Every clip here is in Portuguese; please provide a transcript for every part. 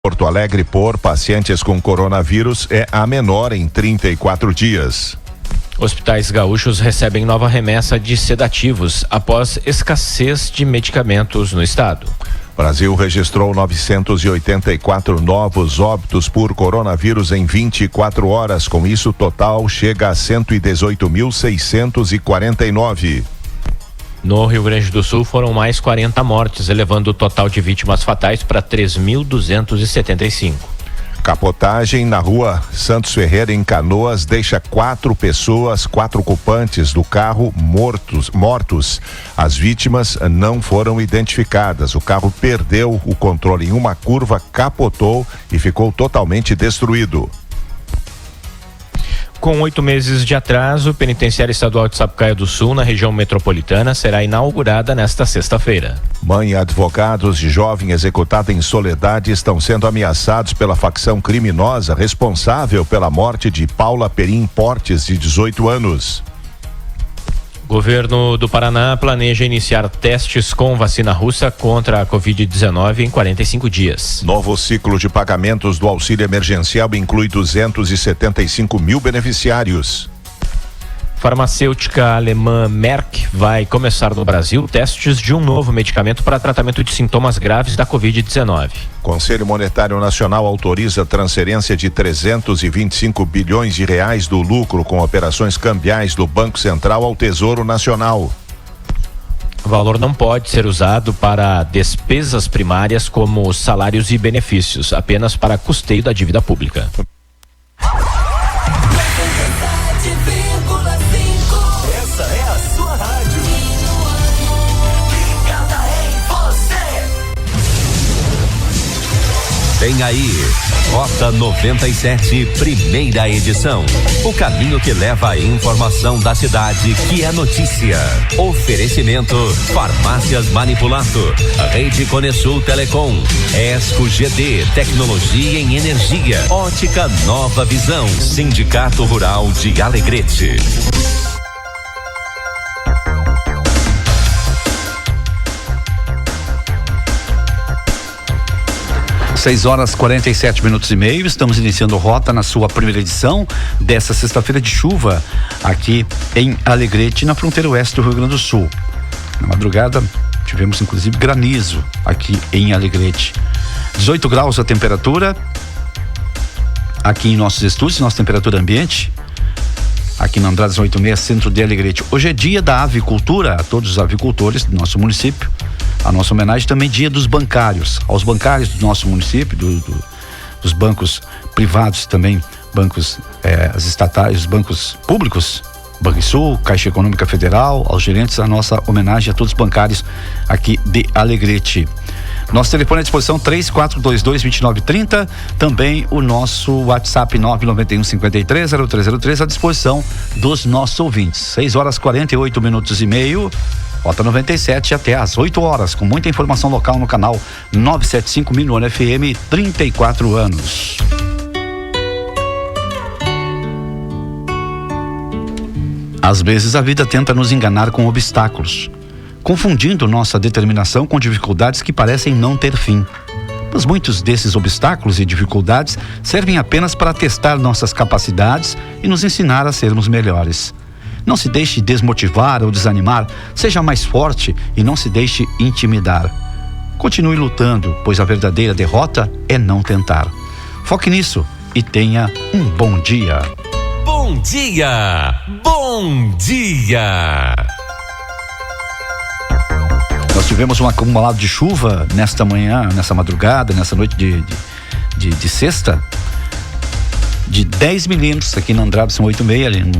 Porto Alegre por pacientes com coronavírus é a menor em 34 dias. Hospitais gaúchos recebem nova remessa de sedativos após escassez de medicamentos no estado. Brasil registrou 984 novos óbitos por coronavírus em 24 horas. Com isso, o total chega a 118.649. No Rio Grande do Sul foram mais 40 mortes, elevando o total de vítimas fatais para 3.275. Capotagem na rua Santos Ferreira, em Canoas, deixa 4 ocupantes do carro mortos. As vítimas não foram identificadas. O carro perdeu o controle em uma curva, capotou e ficou totalmente destruído. Com 8 meses de atraso, o Penitenciária Estadual de Sapucaia do Sul, na região metropolitana, será inaugurada nesta sexta-feira. Mãe e advogados de jovem executada em Soledade estão sendo ameaçados pela facção criminosa responsável pela morte de Paula Perim Portes, de 18 anos. O governo do Paraná planeja iniciar testes com vacina russa contra a Covid-19 em 45 dias. Novo ciclo de pagamentos do auxílio emergencial inclui 275 mil beneficiários. Farmacêutica alemã Merck vai começar no Brasil testes de um novo medicamento para tratamento de sintomas graves da Covid-19. Conselho Monetário Nacional autoriza transferência de 325 bilhões de reais do lucro com operações cambiais do Banco Central ao Tesouro Nacional. O valor não pode ser usado para despesas primárias como salários e benefícios, apenas para custeio da dívida pública. Vem aí, Rota 97, primeira edição. O caminho que leva a informação da cidade, que é notícia. Oferecimento, Farmácias Manipulato, Rede Conesul Telecom, Esco GD, Tecnologia em Energia, Ótica Nova Visão, Sindicato Rural de Alegrete. 6h47 Estamos iniciando Rota na sua primeira edição dessa sexta-feira de chuva aqui em Alegrete, na fronteira oeste do Rio Grande do Sul. Na madrugada tivemos inclusive granizo aqui em Alegrete. 18 graus a temperatura aqui em nossos estúdios, nossa temperatura ambiente aqui na Andradas 86, centro de Alegrete. Hoje é dia da avicultura, a todos os avicultores do nosso município. A nossa homenagem também dia dos bancários, aos bancários do nosso município, dos bancos privados também, bancos as estatais, os bancos públicos, Banrisul, Caixa Econômica Federal, aos gerentes, a nossa homenagem a todos os bancários aqui de Alegrete. Nosso telefone à disposição 3422-2930, também o nosso WhatsApp 991-53-0303 à disposição dos nossos ouvintes. 6h48 Rota 97 até às 8 horas, com muita informação local no canal 975 Minuano FM, 34 anos. Às vezes a vida tenta nos enganar com obstáculos, confundindo nossa determinação com dificuldades que parecem não ter fim. Mas muitos desses obstáculos e dificuldades servem apenas para testar nossas capacidades e nos ensinar a sermos melhores. Não se deixe desmotivar ou desanimar, seja mais forte e não se deixe intimidar. Continue lutando, pois a verdadeira derrota é não tentar. Foque nisso e tenha um bom dia. Bom dia! Bom dia! Nós tivemos um acumulado de chuva nesta manhã, nessa madrugada, nessa noite de sexta, de 10 milímetros aqui na Andrade, são 8,6 ali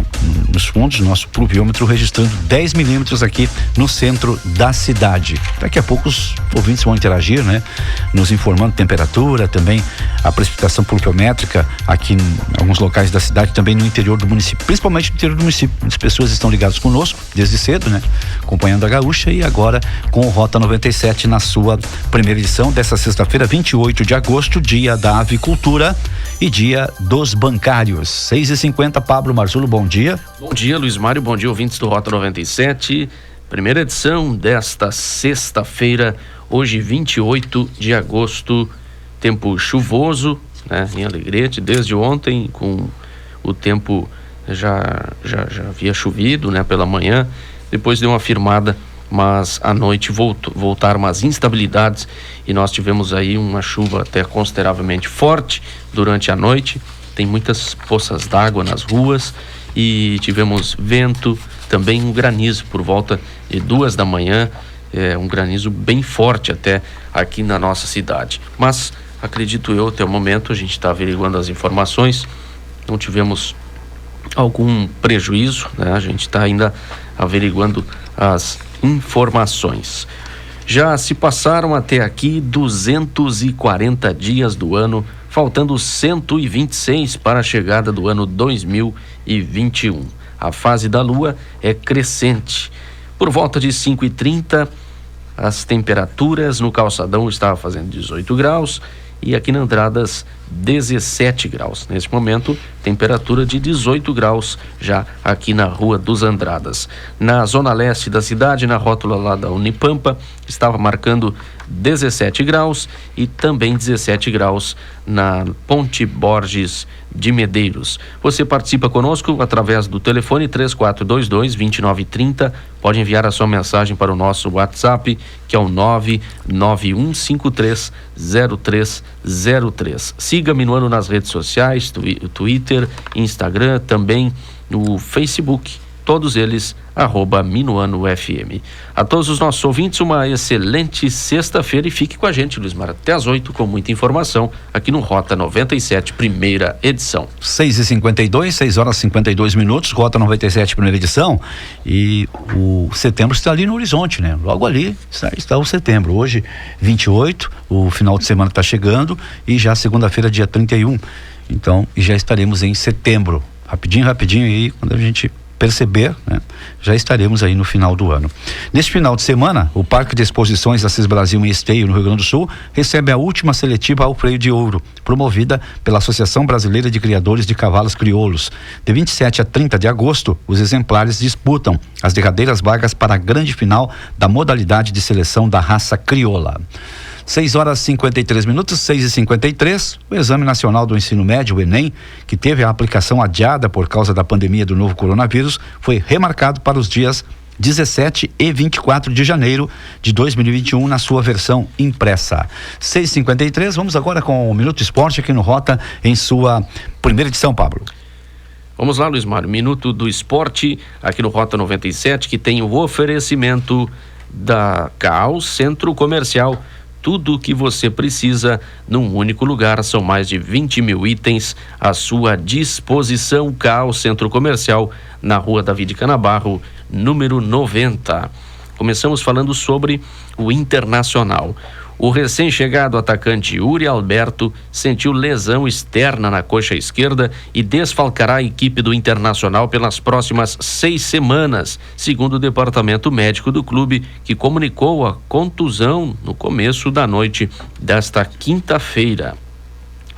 nos fundos, nosso pluviômetro registrando 10 milímetros aqui no centro da cidade. Daqui a pouco os ouvintes vão interagir, né? Nos informando temperatura, também a precipitação pluviométrica aqui em alguns locais da cidade, também no interior do município, principalmente no interior do município. Muitas pessoas estão ligadas conosco desde cedo, né? Acompanhando a Gaúcha e agora com o Rota 97 na sua primeira edição dessa sexta-feira, 28 de agosto, dia da avicultura e dia dos bancários. 6h50, Pablo Marzulo, bom dia. Bom dia, Luiz Mário, bom dia, ouvintes do Rota 97, primeira edição desta sexta-feira, hoje 28 de agosto tempo chuvoso, né, em Alegrete, desde ontem, com o tempo já havia chovido, né, pela manhã, depois deu uma firmada, mas à noite voltaram as instabilidades e nós tivemos aí uma chuva até consideravelmente forte durante a noite. Tem muitas poças d'água nas ruas e tivemos vento, também um granizo por volta de 2 da manhã, um granizo bem forte até aqui na nossa cidade. Mas acredito eu, até o momento, a gente está averiguando as informações, não tivemos algum prejuízo, né? A gente está ainda averiguando as informações. Já se passaram até aqui 240 dias do ano, faltando 126 para a chegada do ano 2021. A fase da lua é crescente. Por volta de 5h30, as temperaturas no calçadão estavam fazendo 18 graus e aqui na Andradas 17 graus. Nesse momento, temperatura de 18 graus já aqui na Rua dos Andradas. Na zona leste da cidade, na rótula lá da Unipampa, estava marcando 17 graus e também 17 graus na Ponte Borges de Medeiros. Você participa conosco através do telefone 3422-2930. Pode enviar a sua mensagem para o nosso WhatsApp, que é o 991530303. Siga Minuano nas redes sociais, Twitter, Instagram, também no Facebook, todos eles @MinuanoFM. A todos os nossos ouvintes, uma excelente sexta-feira e fique com a gente, Luiz Mara, até às 8 com muita informação aqui no Rota 97, primeira edição. 6h52, 6h52, Rota 97, primeira edição, e o setembro está ali no horizonte, né? Logo ali está o setembro. Hoje, 28, o final de semana está chegando e já segunda-feira, dia 31. Então, e já estaremos em setembro. Rapidinho aí, quando a gente perceber, né, já estaremos aí no final do ano. Neste final de semana, o Parque de Exposições Assis Brasil em Esteio, no Rio Grande do Sul, recebe a última seletiva ao freio de ouro, promovida pela Associação Brasileira de Criadores de Cavalos Crioulos. De 27 a 30 de agosto, os exemplares disputam as derradeiras vagas para a grande final da modalidade de seleção da raça crioula. 6h53, 6h53, o Exame Nacional do Ensino Médio, o Enem, que teve a aplicação adiada por causa da pandemia do novo coronavírus, foi remarcado para os dias 17 e 24 de janeiro de 2021 na sua versão impressa. 6h53, vamos agora com o Minuto Esporte aqui no Rota em sua primeira edição, Pablo. Vamos lá, Luiz Mário, Minuto do Esporte aqui no Rota 97, que tem o oferecimento da CAL Centro Comercial. Tudo o que você precisa num único lugar, são mais de 20 mil itens à sua disposição. CAL Centro Comercial, na Rua David Canabarro, número 90. Começamos falando sobre o Internacional. O recém-chegado atacante Yuri Alberto sentiu lesão externa na coxa esquerda e desfalcará a equipe do Internacional pelas próximas 6 semanas, segundo o departamento médico do clube, que comunicou a contusão no começo da noite desta quinta-feira.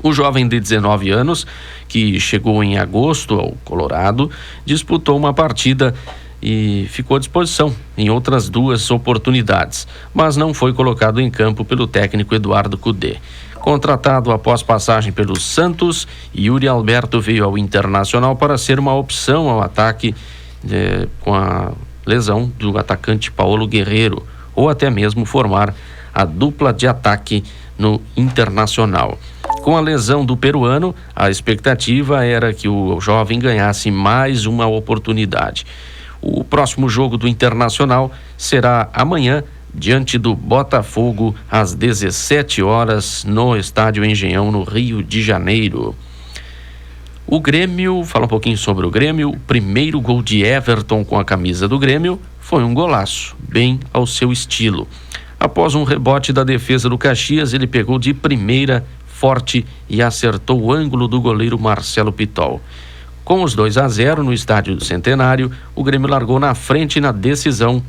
O jovem de 19 anos, que chegou em agosto ao Colorado, disputou uma partida e ficou à disposição em outras 2 oportunidades, mas não foi colocado em campo pelo técnico Eduardo Cudê. Contratado após passagem pelo Santos, Yuri Alberto veio ao Internacional para ser uma opção ao ataque com a lesão do atacante Paulo Guerreiro, ou até mesmo formar a dupla de ataque no Internacional. Com a lesão do peruano, a expectativa era que o jovem ganhasse mais uma oportunidade. O próximo jogo do Internacional será amanhã, diante do Botafogo, às 17 horas, no Estádio Engenhão, no Rio de Janeiro. O Grêmio, fala um pouquinho sobre o Grêmio. O primeiro gol de Everton com a camisa do Grêmio foi um golaço, bem ao seu estilo. Após um rebote da defesa do Caxias, ele pegou de primeira, forte, e acertou o ângulo do goleiro Marcelo Pitol. Com os 2-0 no Estádio do Centenário, o Grêmio largou na frente na decisão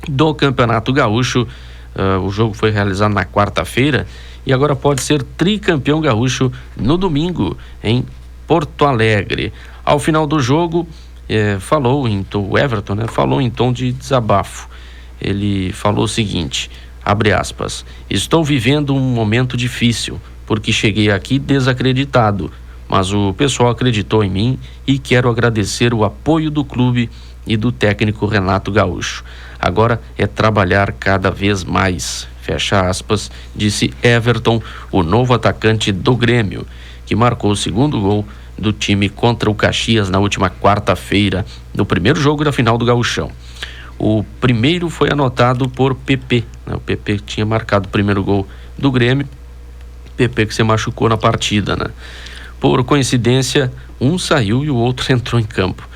do Campeonato Gaúcho. O jogo foi realizado na quarta-feira e agora pode ser tricampeão gaúcho no domingo em Porto Alegre. Ao final do jogo, o Everton, falou em tom de desabafo. Ele falou o seguinte, abre aspas: "Estou vivendo um momento difícil, porque cheguei aqui desacreditado, mas o pessoal acreditou em mim e quero agradecer o apoio do clube e do técnico Renato Gaúcho. Agora é trabalhar cada vez mais, fecha aspas, disse Everton, o novo atacante do Grêmio, que marcou o segundo gol do time contra o Caxias na última quarta-feira, no primeiro jogo da final do Gauchão. O primeiro foi anotado por PP, né? O PP tinha marcado o primeiro gol do Grêmio, PP que se machucou na partida, né? Por coincidência, um saiu e o outro entrou em campo.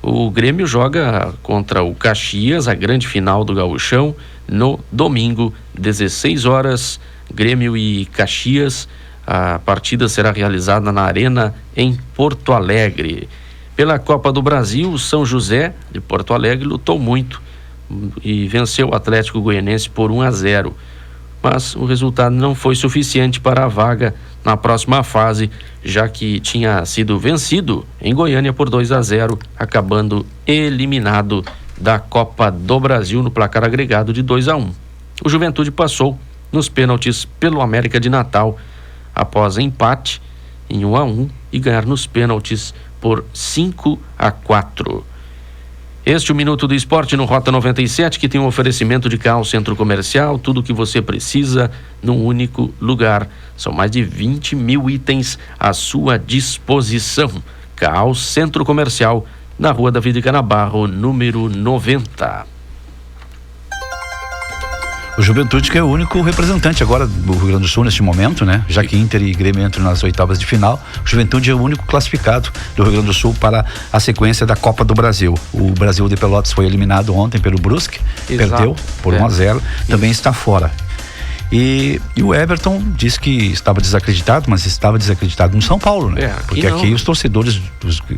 O Grêmio joga contra o Caxias, a grande final do Gauchão, no domingo, 16 horas, Grêmio e Caxias. A partida será realizada na Arena em Porto Alegre. Pela Copa do Brasil, o São José de Porto Alegre lutou muito e venceu o Atlético Goianense por 1-0. Mas o resultado não foi suficiente para a vaga na próxima fase, já que tinha sido vencido em Goiânia por 2-0, acabando eliminado da Copa do Brasil no placar agregado de 2-1. O Juventude passou nos pênaltis pelo América de Natal, após empate em 1-1 e ganhar nos pênaltis por 5-4. Este é o Minuto do Esporte no Rota 97, que tem um oferecimento de Carro Centro Comercial, tudo o que você precisa num único lugar. São mais de 20 mil itens à sua disposição. Carro Centro Comercial, na Rua David Canabarro, número 90. O Juventude que é o único representante agora do Rio Grande do Sul neste momento, né? Já que Inter e Grêmio entram nas oitavas de final, o Juventude é o único classificado do Rio Grande do Sul para a sequência da Copa do Brasil. O Brasil de Pelotas foi eliminado ontem pelo Brusque, perdeu por 1-0, também está fora. E o Everton disse que estava desacreditado, mas estava desacreditado no São Paulo, né? Porque aqui os torcedores,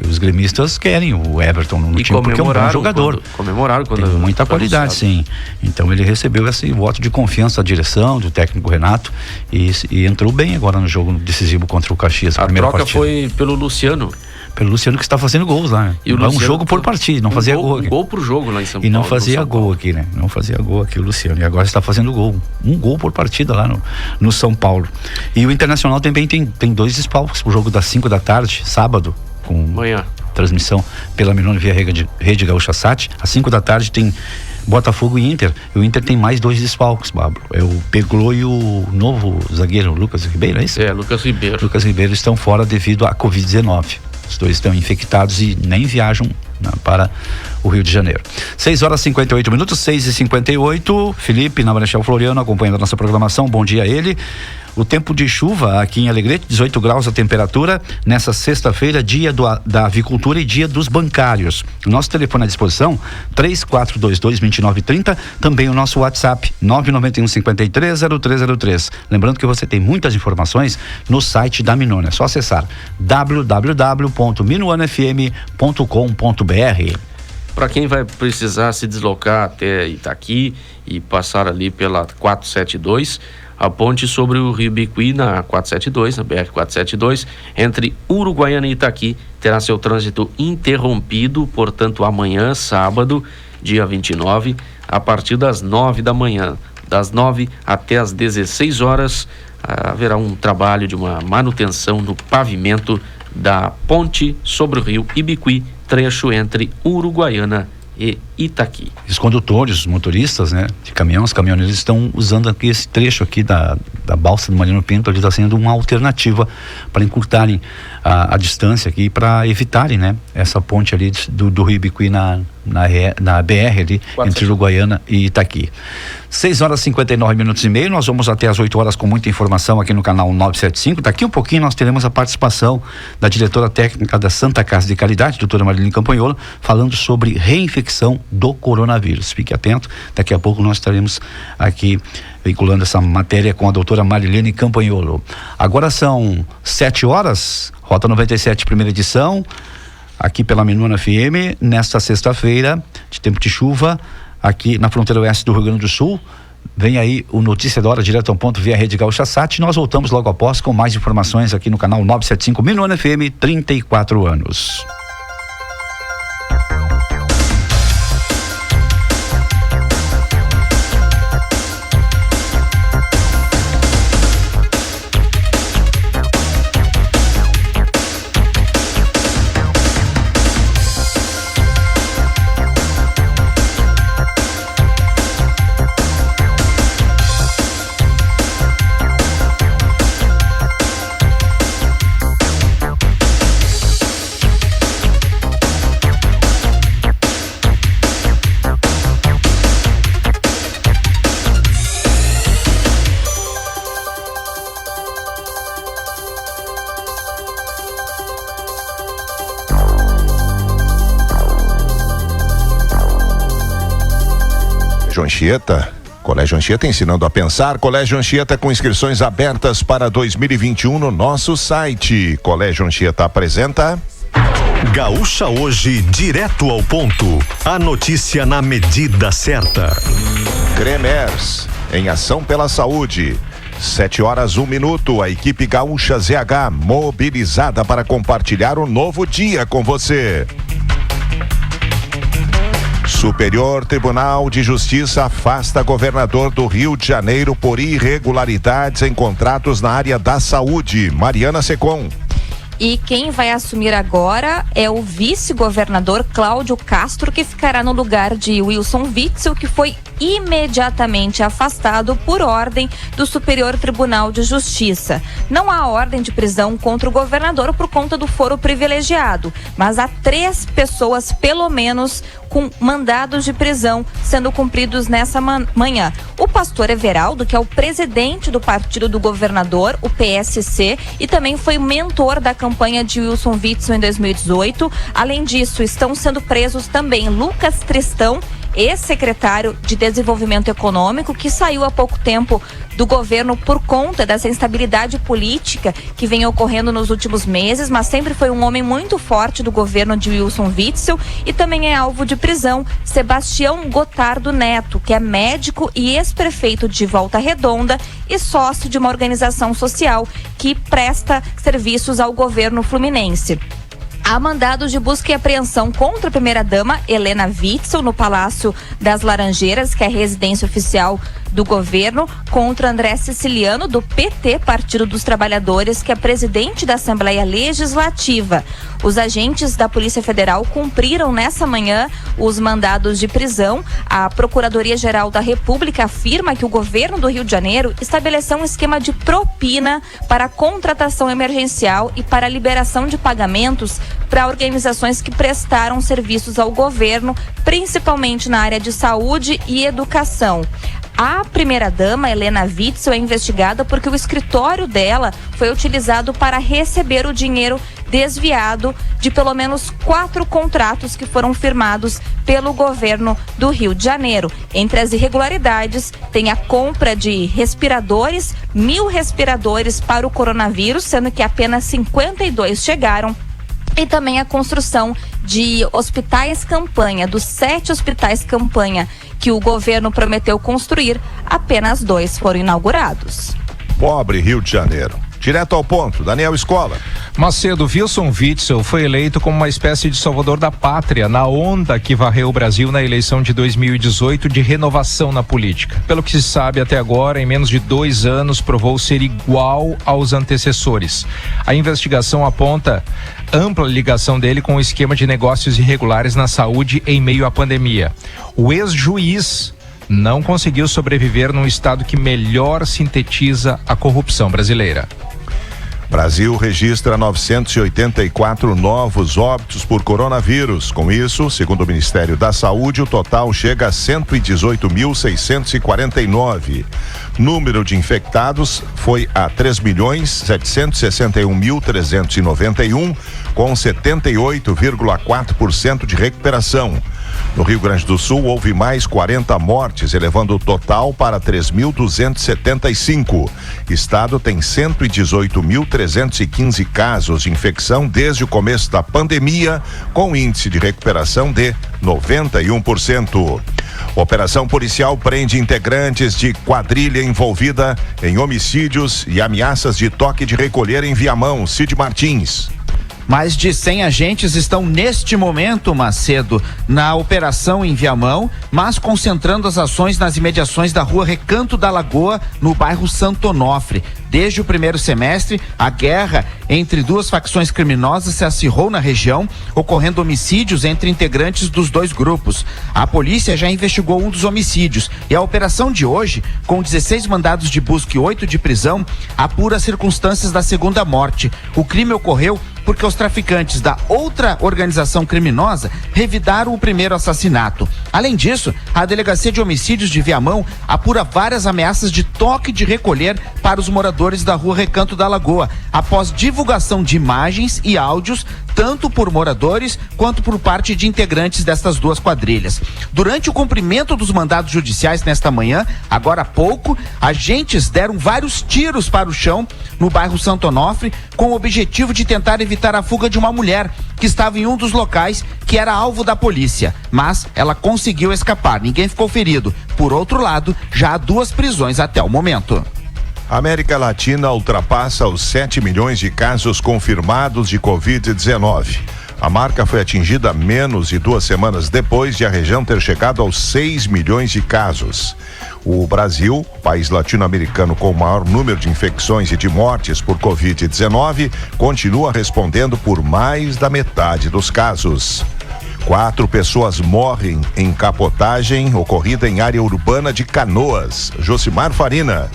os gremistas querem o Everton no time, porque é um bom jogador. Comemoraram quando tem muita qualidade, sim. Então ele recebeu esse voto de confiança da direção, do técnico Renato, e entrou bem agora no jogo decisivo contra o Caxias. A troca foi pelo Luciano. Pelo Luciano, que está fazendo gols lá, né? E um jogo por partida, não fazia gol aqui. Um gol por jogo lá em São Paulo. E não fazia gol aqui, né? Não fazia gol aqui o Luciano. E agora está fazendo gol. Um gol por partida lá no São Paulo. E o Internacional também tem 2 desfalques pro jogo das 5 da tarde, sábado, com manhã. Transmissão pela Minone via Rede Gaúcha Sat. Às 5 da tarde tem Botafogo e Inter. E o Inter tem mais 2 desfalques, Pablo. É o Peglô e o novo zagueiro, Lucas Ribeiro, é isso? Lucas Ribeiro. Lucas Ribeiro estão fora devido à Covid-19. Os 2 estão infectados e nem viajam para o Rio de Janeiro. 6h58, 6h58. Felipe, na Marechal Floriano, acompanhando a nossa programação. Bom dia a ele. O tempo de chuva aqui em Alegrete, 18 graus a temperatura, nessa sexta-feira, dia da avicultura e dia dos bancários. O nosso telefone à disposição, 3422-2930, também o nosso WhatsApp, 991-530303. Lembrando que você tem muitas informações no site da Minone, é só acessar www.minonefm.com.br. Para quem vai precisar se deslocar até Itaqui e passar ali pela 472, a ponte sobre o Rio Ibiqui na 472, na BR-472, entre Uruguaiana e Itaqui, terá seu trânsito interrompido, portanto, amanhã, sábado, dia 29, a partir das 9 da manhã. Das 9 até as 16 horas, haverá um trabalho de uma manutenção no pavimento da ponte sobre o Rio Ibiqui, trecho entre Uruguaiana e Itaqui. Os condutores, os motoristas, né, de caminhão, os caminhoneiros estão usando aqui esse trecho aqui da balsa do Mariano Pinto, ali está sendo uma alternativa para encurtarem a distância aqui, para evitarem, né, essa ponte ali do Rio Ibiqui na BR ali, entre Uruguaiana e Itaqui. 6h59 nós vamos até as 8 horas com muita informação aqui no canal 975. Daqui um pouquinho nós teremos a participação da diretora técnica da Santa Casa de Caridade, doutora Marilene Campanholo, falando sobre reinfecção do coronavírus. Fique atento, daqui a pouco nós estaremos aqui veiculando essa matéria com a doutora Marilene Campanholo. Agora são 7 horas, Rota 97, primeira edição, aqui pela Minone FM, nesta sexta-feira, de tempo de chuva, aqui na fronteira oeste do Rio Grande do Sul. Vem aí o Notícia da Hora, direto ao ponto, via Rede Gaúcha Sat. Nós voltamos logo após com mais informações aqui no canal 975 Minone FM, 34 anos. Colégio Anchieta. Colégio Anchieta ensinando a pensar. Colégio Anchieta com inscrições abertas para 2021 no nosso site. Colégio Anchieta apresenta... Gaúcha Hoje, direto ao ponto. A notícia na medida certa. Cremers, em ação pela saúde. 7h01. A equipe Gaúcha ZH mobilizada para compartilhar um novo dia com você. Superior Tribunal de Justiça afasta governador do Rio de Janeiro por irregularidades em contratos na área da saúde. Mariana Secom. E quem vai assumir agora é o vice-governador Cláudio Castro, que ficará no lugar de Wilson Witzel, que foi imediatamente afastado por ordem do Superior Tribunal de Justiça. Não há ordem de prisão contra o governador por conta do foro privilegiado, mas há 3 pessoas, pelo menos, com mandados de prisão sendo cumpridos nessa manhã. O pastor Everaldo, que é o presidente do partido do governador, o PSC, e também foi mentor da campanha de Wilson Witzel em 2018. Além disso, estão sendo presos também Lucas Tristão, ex-secretário de Desenvolvimento Econômico, que saiu há pouco tempo do governo por conta dessa instabilidade política que vem ocorrendo nos últimos meses, mas sempre foi um homem muito forte do governo de Wilson Witzel. E também é alvo de prisão Sebastião Gotardo Neto, que é médico e ex-prefeito de Volta Redonda e sócio de uma organização social que presta serviços ao governo fluminense. Há mandados de busca e apreensão contra a primeira-dama Helena Witzel no Palácio das Laranjeiras, que é a residência oficial do governo, contra André Siciliano, do PT, Partido dos Trabalhadores, que é presidente da Assembleia Legislativa. Os agentes da Polícia Federal cumpriram nessa manhã os mandados de prisão. A Procuradoria-Geral da República afirma que o governo do Rio de Janeiro estabeleceu um esquema de propina para a contratação emergencial e para a liberação de pagamentos para organizações que prestaram serviços ao governo, principalmente na área de saúde e educação. A primeira-dama, Helena Witzel, é investigada porque o escritório dela foi utilizado para receber o dinheiro desviado de pelo menos 4 contratos que foram firmados pelo governo do Rio de Janeiro. Entre as irregularidades, tem a compra de respiradores, 1.000 respiradores para o coronavírus, sendo que apenas 52 chegaram. E também a construção de hospitais campanha. Dos 7 hospitais campanha que o governo prometeu construir, apenas 2 foram inaugurados. Pobre Rio de Janeiro. Direto ao ponto, Daniel Escola. Macedo, Wilson Witzel foi eleito como uma espécie de salvador da pátria na onda que varreu o Brasil na eleição de 2018 de renovação na política. Pelo que se sabe até agora, em menos de 2 anos, provou ser igual aos antecessores. A investigação aponta ampla ligação dele com o esquema de negócios irregulares na saúde em meio à pandemia. O ex-juiz não conseguiu sobreviver num estado que melhor sintetiza a corrupção brasileira. Brasil registra 984 novos óbitos por coronavírus. Com isso, segundo o Ministério da Saúde, o total chega a 118.649. Número de infectados foi a 3.761.391, com 78,4% de recuperação. No Rio Grande do Sul, houve mais 40 mortes, elevando o total para 3.275. Estado tem 118.315 casos de infecção desde o começo da pandemia, com índice de recuperação de 91%. Operação policial prende integrantes de quadrilha envolvida em homicídios e ameaças de toque de recolher em Viamão. Cid Martins. Mais de 100 agentes estão neste momento, Macedo, na operação em Viamão, mas concentrando as ações nas imediações da rua Recanto da Lagoa, no bairro Santo Onofre. Desde o primeiro semestre, a guerra entre 2 facções criminosas se acirrou na região, ocorrendo homicídios entre integrantes dos 2 grupos. A polícia já investigou um dos homicídios e a operação de hoje, com 16 mandados de busca e 8 de prisão, apura as circunstâncias da segunda morte. O crime ocorreu porque os traficantes da outra organização criminosa revidaram o primeiro assassinato. Além disso, a Delegacia de Homicídios de Viamão apura várias ameaças de toque de recolher para os moradores da rua Recanto da Lagoa, após divulgação de imagens e áudios tanto por moradores quanto por parte de integrantes destas duas quadrilhas. Durante o cumprimento dos mandados judiciais nesta manhã, agora há pouco, agentes deram vários tiros para o chão no bairro Santo Onofre, com o objetivo de tentar evitar a fuga de uma mulher que estava em um dos locais que era alvo da polícia, mas ela conseguiu escapar, ninguém ficou ferido. Por outro lado, já há 2 prisões até o momento. A América Latina ultrapassa os 7 milhões de casos confirmados de Covid-19. A marca foi atingida menos de 2 semanas depois de a região ter chegado aos 6 milhões de casos. O Brasil, país latino-americano com o maior número de infecções e de mortes por Covid-19, continua respondendo por mais da metade dos casos. 4 pessoas morrem em capotagem ocorrida em área urbana de Canoas. Josimar Farina.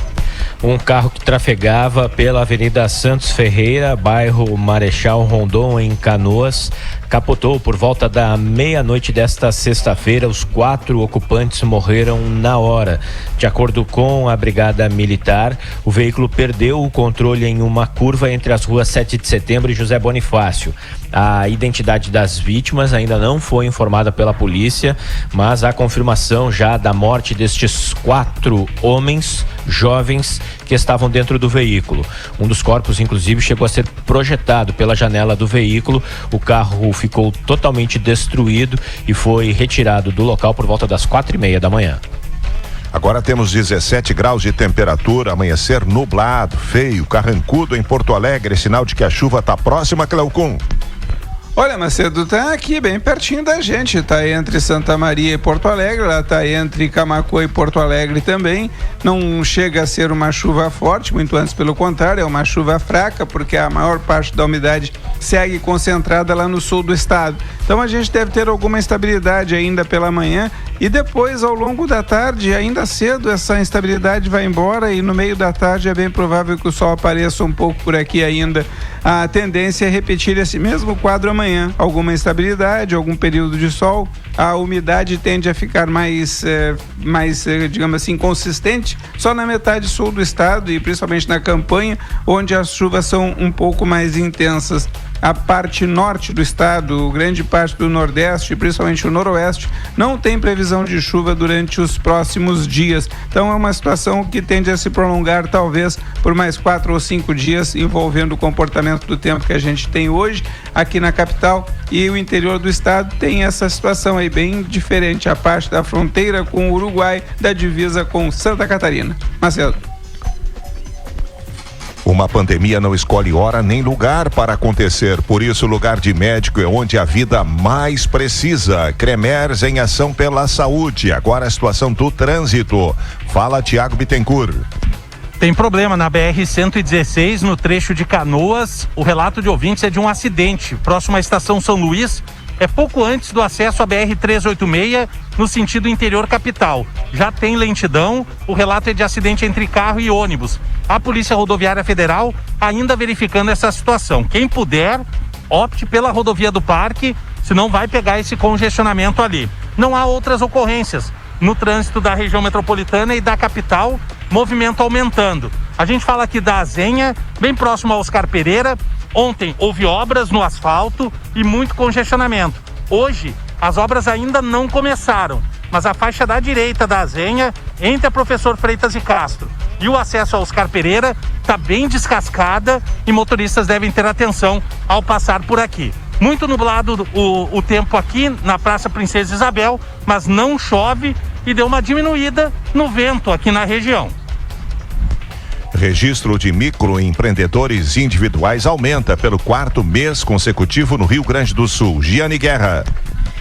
Um carro que trafegava pela Avenida Santos Ferreira, bairro Marechal Rondon, em Canoas, capotou por volta da meia-noite desta sexta-feira. Os 4 ocupantes morreram na hora. De acordo com a Brigada Militar, o veículo perdeu o controle em uma curva entre as ruas 7 de Setembro e José Bonifácio. A identidade das vítimas ainda não foi informada pela polícia, mas a confirmação já da morte destes 4 homens jovens que estavam dentro do veículo. Um dos corpos, inclusive, chegou a ser projetado pela janela do veículo. O carro ficou totalmente destruído e foi retirado do local por volta das 4:30 da manhã. Agora temos 17 graus de temperatura, amanhecer nublado, feio, carrancudo em Porto Alegre, sinal de que a chuva está próxima, Cleocum. Olha, Macedo, tá aqui bem pertinho da gente, tá entre Santa Maria e Porto Alegre, ela tá entre Camaquã e Porto Alegre também. Não chega a ser uma chuva forte, muito antes pelo contrário, é uma chuva fraca, porque a maior parte da umidade segue concentrada lá no sul do estado. Então a gente deve ter alguma instabilidade ainda pela manhã e depois, ao longo da tarde, ainda cedo, essa instabilidade vai embora e no meio da tarde é bem provável que o sol apareça um pouco por aqui ainda. A tendência é repetir esse mesmo quadro amanhã. Alguma instabilidade, algum período de sol, a umidade tende a ficar mais, digamos assim, consistente só na metade sul do estado e principalmente na campanha, onde as chuvas são um pouco mais intensas. A parte norte do estado, grande parte do nordeste, principalmente o noroeste, não tem previsão de chuva durante os próximos dias. Então é uma situação que tende a se prolongar talvez por mais 4 ou 5 dias, envolvendo o comportamento do tempo que a gente tem hoje aqui na capital, e o interior do estado tem essa situação aí bem diferente, a parte da fronteira com o Uruguai, da divisa com Santa Catarina. Marcelo. Uma pandemia não escolhe hora nem lugar para acontecer, por isso o lugar de médico é onde a vida mais precisa. Cremers em ação pela saúde. Agora a situação do trânsito. Fala, Tiago Bittencourt. Tem problema na BR-116, no trecho de Canoas. O relato de ouvintes é de um acidente próximo à estação São Luís. É pouco antes do acesso à BR-386, no sentido interior capital. Já tem lentidão, o relato é de acidente entre carro e ônibus. A Polícia Rodoviária Federal ainda verificando essa situação. Quem puder, opte pela rodovia do Parque, senão vai pegar esse congestionamento ali. Não há outras ocorrências no trânsito da região metropolitana e da capital, movimento aumentando. A gente fala aqui da Azenha, bem próximo ao Oscar Pereira. Ontem houve obras no asfalto e muito congestionamento. Hoje, as obras ainda não começaram, mas a faixa da direita da Azenha, entre a Professor Freitas e Castro e o acesso ao Oscar Pereira, está bem descascada e motoristas devem ter atenção ao passar por aqui. Muito nublado o tempo aqui na Praça Princesa Isabel, mas não chove e deu uma diminuída no vento aqui na região. Registro de microempreendedores individuais aumenta pelo 4º mês consecutivo no Rio Grande do Sul. Giane Guerra.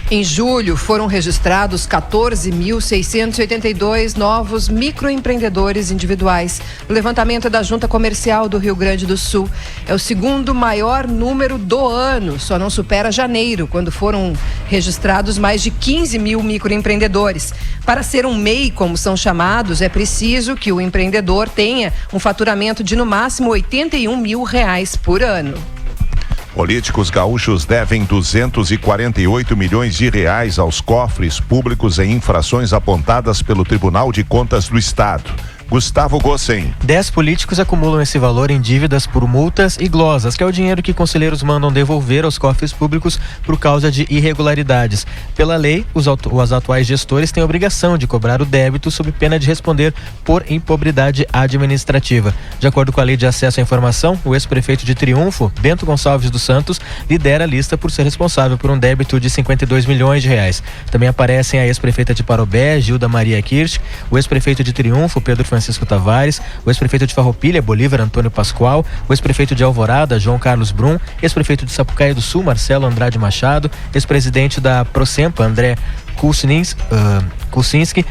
Em julho, foram registrados 14.682 novos microempreendedores individuais. O levantamento é da Junta Comercial do Rio Grande do Sul. É o segundo maior número do ano, só não supera janeiro, quando foram registrados mais de 15 mil microempreendedores. Para ser um MEI, como são chamados, é preciso que o empreendedor tenha um faturamento de no máximo R$81 mil por ano. Políticos gaúchos devem 248 milhões de reais aos cofres públicos em infrações apontadas pelo Tribunal de Contas do Estado. Gustavo Gossen. 10 políticos acumulam esse valor em dívidas por multas e glosas, que é o dinheiro que conselheiros mandam devolver aos cofres públicos por causa de irregularidades. Pela lei, os atuais gestores têm a obrigação de cobrar o débito sob pena de responder por impobridade administrativa. De acordo com a Lei de Acesso à Informação, o ex-prefeito de Triunfo, Bento Gonçalves dos Santos, lidera a lista por ser responsável por um débito de R$52 milhões. Também aparecem a ex-prefeita de Parobé, Gilda Maria Kirsch, o ex-prefeito de Triunfo, Pedro Francisco Tavares, o ex-prefeito de Farroupilha, Bolívar Antônio Pascoal, o ex-prefeito de Alvorada, João Carlos Brum, ex-prefeito de Sapucaia do Sul, Marcelo Andrade Machado, ex-presidente da Procempa, André Kuczynski,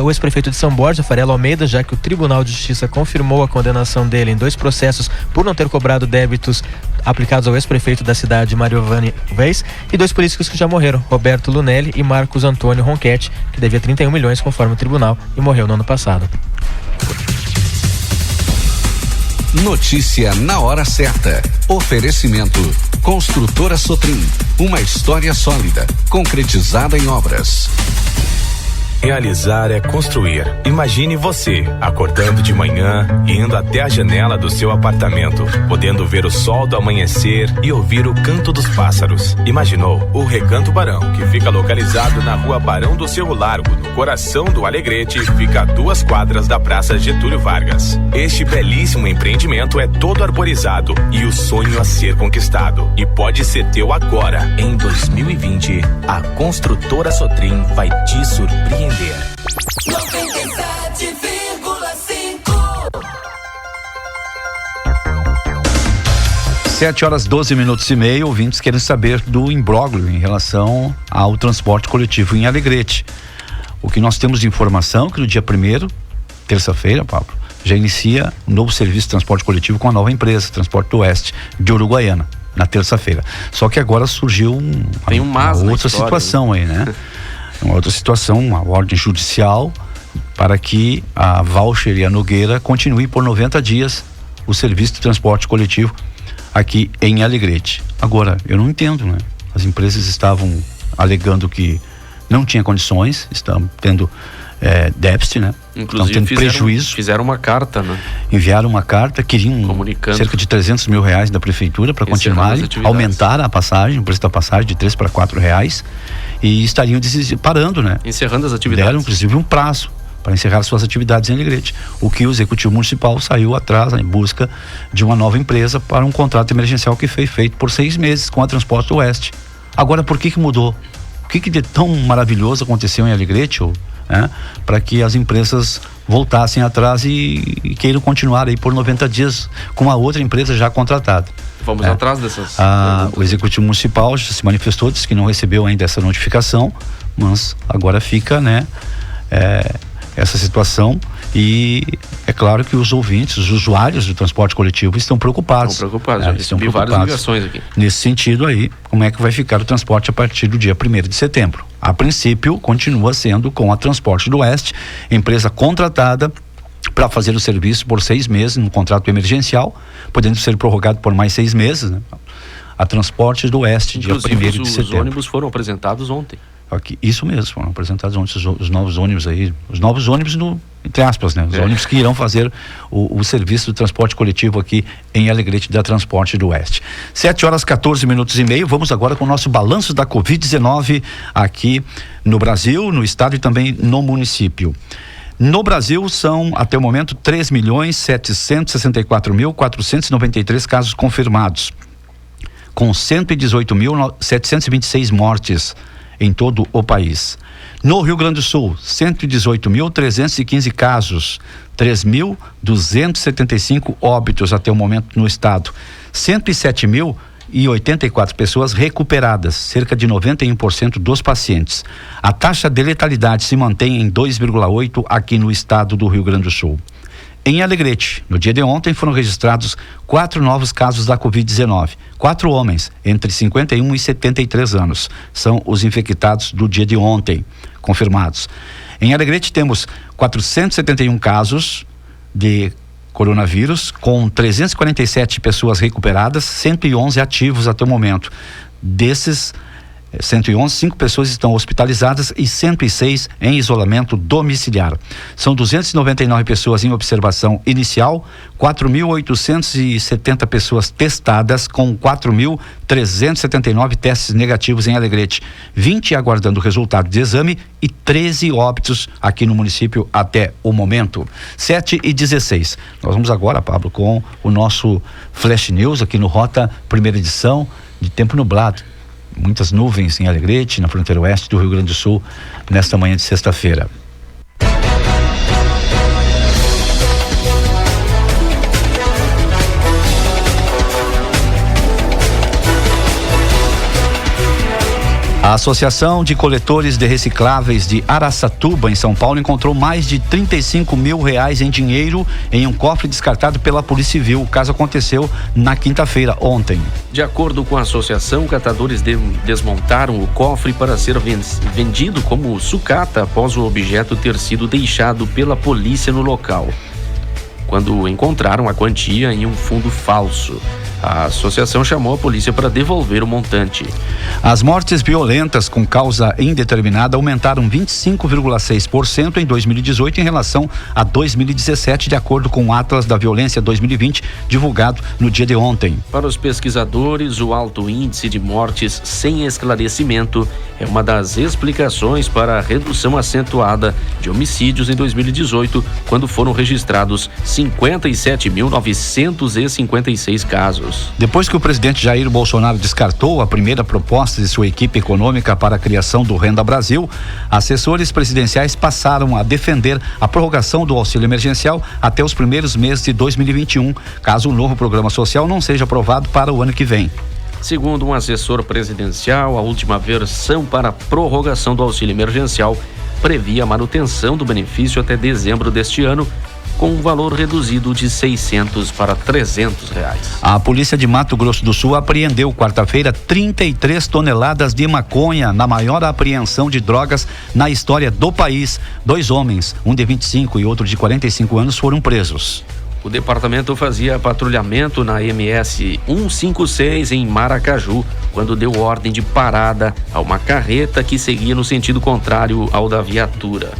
o ex-prefeito de São Borja, Farelo Almeida, já que o Tribunal de Justiça confirmou a condenação dele em 2 processos por não ter cobrado débitos aplicados ao ex-prefeito da cidade, Mariovani Weiss, e 2 políticos que já morreram, Roberto Lunelli e Marcos Antônio Ronchetti, que devia 31 milhões conforme o tribunal e morreu no ano passado. Notícia na hora certa. Oferecimento. Construtora Sotrim. Uma história sólida, concretizada em obras. Realizar é construir. Imagine você acordando de manhã, indo até a janela do seu apartamento, podendo ver o sol do amanhecer e ouvir o canto dos pássaros. Imaginou o Recanto Barão, que fica localizado na rua Barão do Cerro Largo, no coração do Alegrete, fica a 2 quadras da Praça Getúlio Vargas. Este belíssimo empreendimento é todo arborizado e o sonho a ser conquistado. E pode ser teu agora. Em 2020, a Construtora Sotrim vai te surpreender. 97,5. 7h12:30. Ouvintes querem saber do imbróglio em relação ao transporte coletivo em Alegrete. O que nós temos de informação que no dia 1º, terça-feira, Pablo, já inicia novo serviço de transporte coletivo com a nova empresa, Transporte do Oeste, de Uruguaiana, na terça-feira. Só que agora surgiu uma outra situação aí, né? Uma outra situação, uma ordem judicial para que a Voucher e a Nogueira continuem por 90 dias o serviço de transporte coletivo aqui em Alegrete. Agora, eu não entendo, né? As empresas estavam alegando que não tinha condições, estão tendo déficit, né? Inclusive estão tendo prejuízo. Fizeram uma carta, né? Enviaram uma carta, queriam cerca de R$300 mil da prefeitura para continuarem, aumentar a passagem, o preço da passagem de R$3 para R$4 e estariam parando, né? Encerrando as atividades. Deram inclusive um prazo para encerrar suas atividades em Alegrete. O que o Executivo Municipal saiu atrás, né, em busca de uma nova empresa para um contrato emergencial que foi feito por 6 meses com a Transporte do Oeste. Agora, por que mudou? O que de tão maravilhoso aconteceu em Alegrete, para que as empresas voltassem atrás e queiram continuar aí por 90 dias com a outra empresa já contratada? Vamos atrás dessas. O Executivo Municipal já se manifestou, disse que não recebeu ainda essa notificação, mas agora fica, né, essa situação, e é claro que os ouvintes, os usuários do transporte coletivo estão preocupados. Já recebi várias ligações aqui. Nesse sentido aí, como é que vai ficar o transporte a partir do dia 1º de setembro? A princípio, continua sendo com a Transporte do Oeste, empresa contratada para fazer o serviço por 6 meses, num contrato emergencial, podendo ser prorrogado por mais 6 meses, né? A Transporte do Oeste, inclusive, dia 1º de setembro. Os ônibus foram apresentados ontem. Aqui, isso mesmo, foram apresentados ontem os novos ônibus aí, entre aspas, né? Os ônibus que irão fazer o serviço do transporte coletivo aqui em Alegrete da Transporte do Oeste. 7h14:30. Vamos agora com o nosso balanço da Covid-19 aqui no Brasil, no estado e também no município. No Brasil são, até o momento, 3.764.493 casos confirmados, com 118.726 mortes em todo o país. No Rio Grande do Sul, 118.315 casos, 3.275 óbitos até o momento no estado, 107.084 pessoas recuperadas, cerca de 91% dos pacientes. A taxa de letalidade se mantém em 2,8 aqui no estado do Rio Grande do Sul. Em Alegrete, no dia de ontem, foram registrados 4 novos casos da Covid-19. 4 homens, entre 51 e 73 anos, são os infectados do dia de ontem, confirmados. Em Alegrete temos 471 casos de coronavírus, com 347 pessoas recuperadas, 111 ativos até o momento. Desses, 111, 5 pessoas estão hospitalizadas e 106 em isolamento domiciliar. São 299 pessoas em observação inicial, 4.870 pessoas testadas com 4.379 testes negativos em Alegrete, 20 aguardando o resultado de exame e 13 óbitos aqui no município até o momento. 7h16. Nós vamos agora, Pablo, com o nosso Flash News aqui no Rota, primeira edição, de tempo nublado. Muitas nuvens em Alegrete, na fronteira oeste do Rio Grande do Sul, nesta manhã de sexta-feira. A Associação de Coletores de Recicláveis de Araçatuba, em São Paulo, encontrou mais de R$35 mil em dinheiro em um cofre descartado pela Polícia Civil. O caso aconteceu na quinta-feira, ontem. De acordo com a associação, catadores desmontaram o cofre para ser vendido como sucata após o objeto ter sido deixado pela polícia no local, quando encontraram a quantia em um fundo falso. A associação chamou a polícia para devolver o montante. As mortes violentas com causa indeterminada aumentaram 25,6% em 2018 em relação a 2017, de acordo com o Atlas da Violência 2020, divulgado no dia de ontem. Para os pesquisadores, o alto índice de mortes sem esclarecimento é uma das explicações para a redução acentuada de homicídios em 2018, quando foram registrados 57.956 casos. Depois que o presidente Jair Bolsonaro descartou a primeira proposta de sua equipe econômica para a criação do Renda Brasil, assessores presidenciais passaram a defender a prorrogação do auxílio emergencial até os primeiros meses de 2021, caso o novo programa social não seja aprovado para o ano que vem. Segundo um assessor presidencial, a última versão para a prorrogação do auxílio emergencial previa a manutenção do benefício até dezembro deste ano, com um valor reduzido de R$600 para R$300. A polícia de Mato Grosso do Sul apreendeu quarta-feira 33 toneladas de maconha, na maior apreensão de drogas na história do país. 2 homens, um de 25 e outro de 45 anos, foram presos. O departamento fazia patrulhamento na MS 156 em Maracaju, quando deu ordem de parada a uma carreta que seguia no sentido contrário ao da viatura.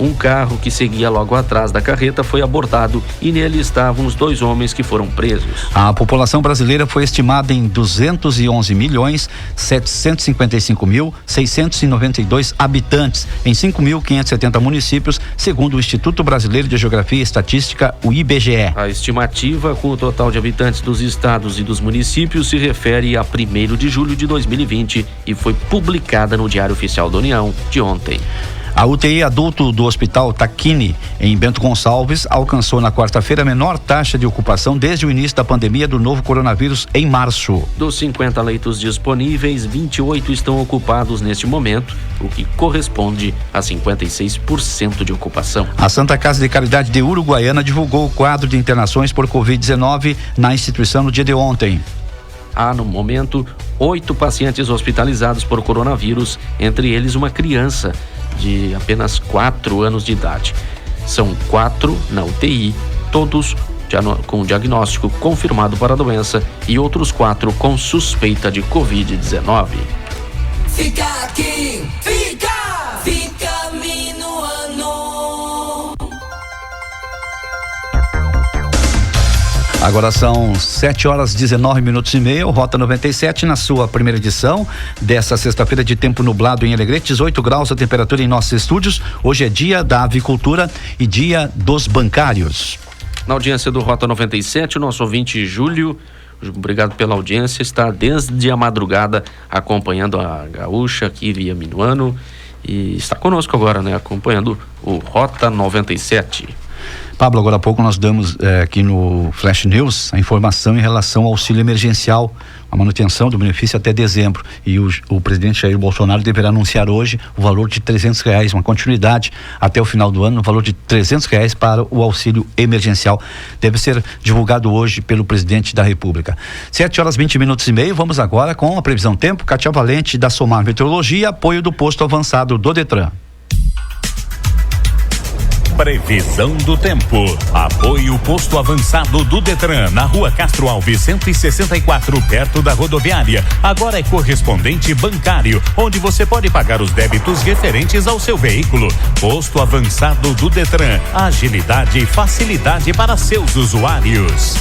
Um carro que seguia logo atrás da carreta foi abordado e nele estavam os 2 homens que foram presos. A população brasileira foi estimada em 211.755.692 habitantes em 5.570 municípios, segundo o Instituto Brasileiro de Geografia e Estatística, o IBGE. A estimativa com o total de habitantes dos estados e dos municípios se refere a 1º de julho de 2020 e foi publicada no Diário Oficial da União de ontem. A UTI adulto do Hospital Taquini, em Bento Gonçalves, alcançou na quarta-feira a menor taxa de ocupação desde o início da pandemia do novo coronavírus em março. Dos 50 leitos disponíveis, 28 estão ocupados neste momento, o que corresponde a 56% de ocupação. A Santa Casa de Caridade de Uruguaiana divulgou o quadro de internações por Covid-19 na instituição no dia de ontem. Há, no momento, 8 pacientes hospitalizados por coronavírus, entre eles uma criança de apenas 4 anos de idade. São 4 na UTI, todos com diagnóstico confirmado para a doença e outros 4 com suspeita de Covid-19. Fica aqui, fica minuano. Agora são 7h19:30, o Rota 97 na sua primeira edição dessa sexta-feira de tempo nublado em Alegrete, 18 graus a temperatura em nossos estúdios. Hoje é dia da avicultura e dia dos bancários. Na audiência do Rota 97, o nosso ouvinte Júlio, obrigado pela audiência, está desde a madrugada acompanhando a Gaúcha aqui via Minuano e está conosco agora, né, acompanhando o Rota 97. Pablo, agora há pouco nós damos aqui no Flash News a informação em relação ao auxílio emergencial, a manutenção do benefício até dezembro, e o presidente Jair Bolsonaro deverá anunciar hoje o valor de R$300, uma continuidade até o final do ano, no valor de R$300 para o auxílio emergencial. Deve ser divulgado hoje pelo presidente da República. 7h20:30, vamos agora com a previsão tempo. Katia Valente da Somar Meteorologia, apoio do posto avançado do Detran. Previsão do tempo. Apoio Posto Avançado do Detran, na Rua Castro Alves 164, perto da rodoviária. Agora é correspondente bancário, onde você pode pagar os débitos referentes ao seu veículo. Posto Avançado do Detran. Agilidade e facilidade para seus usuários.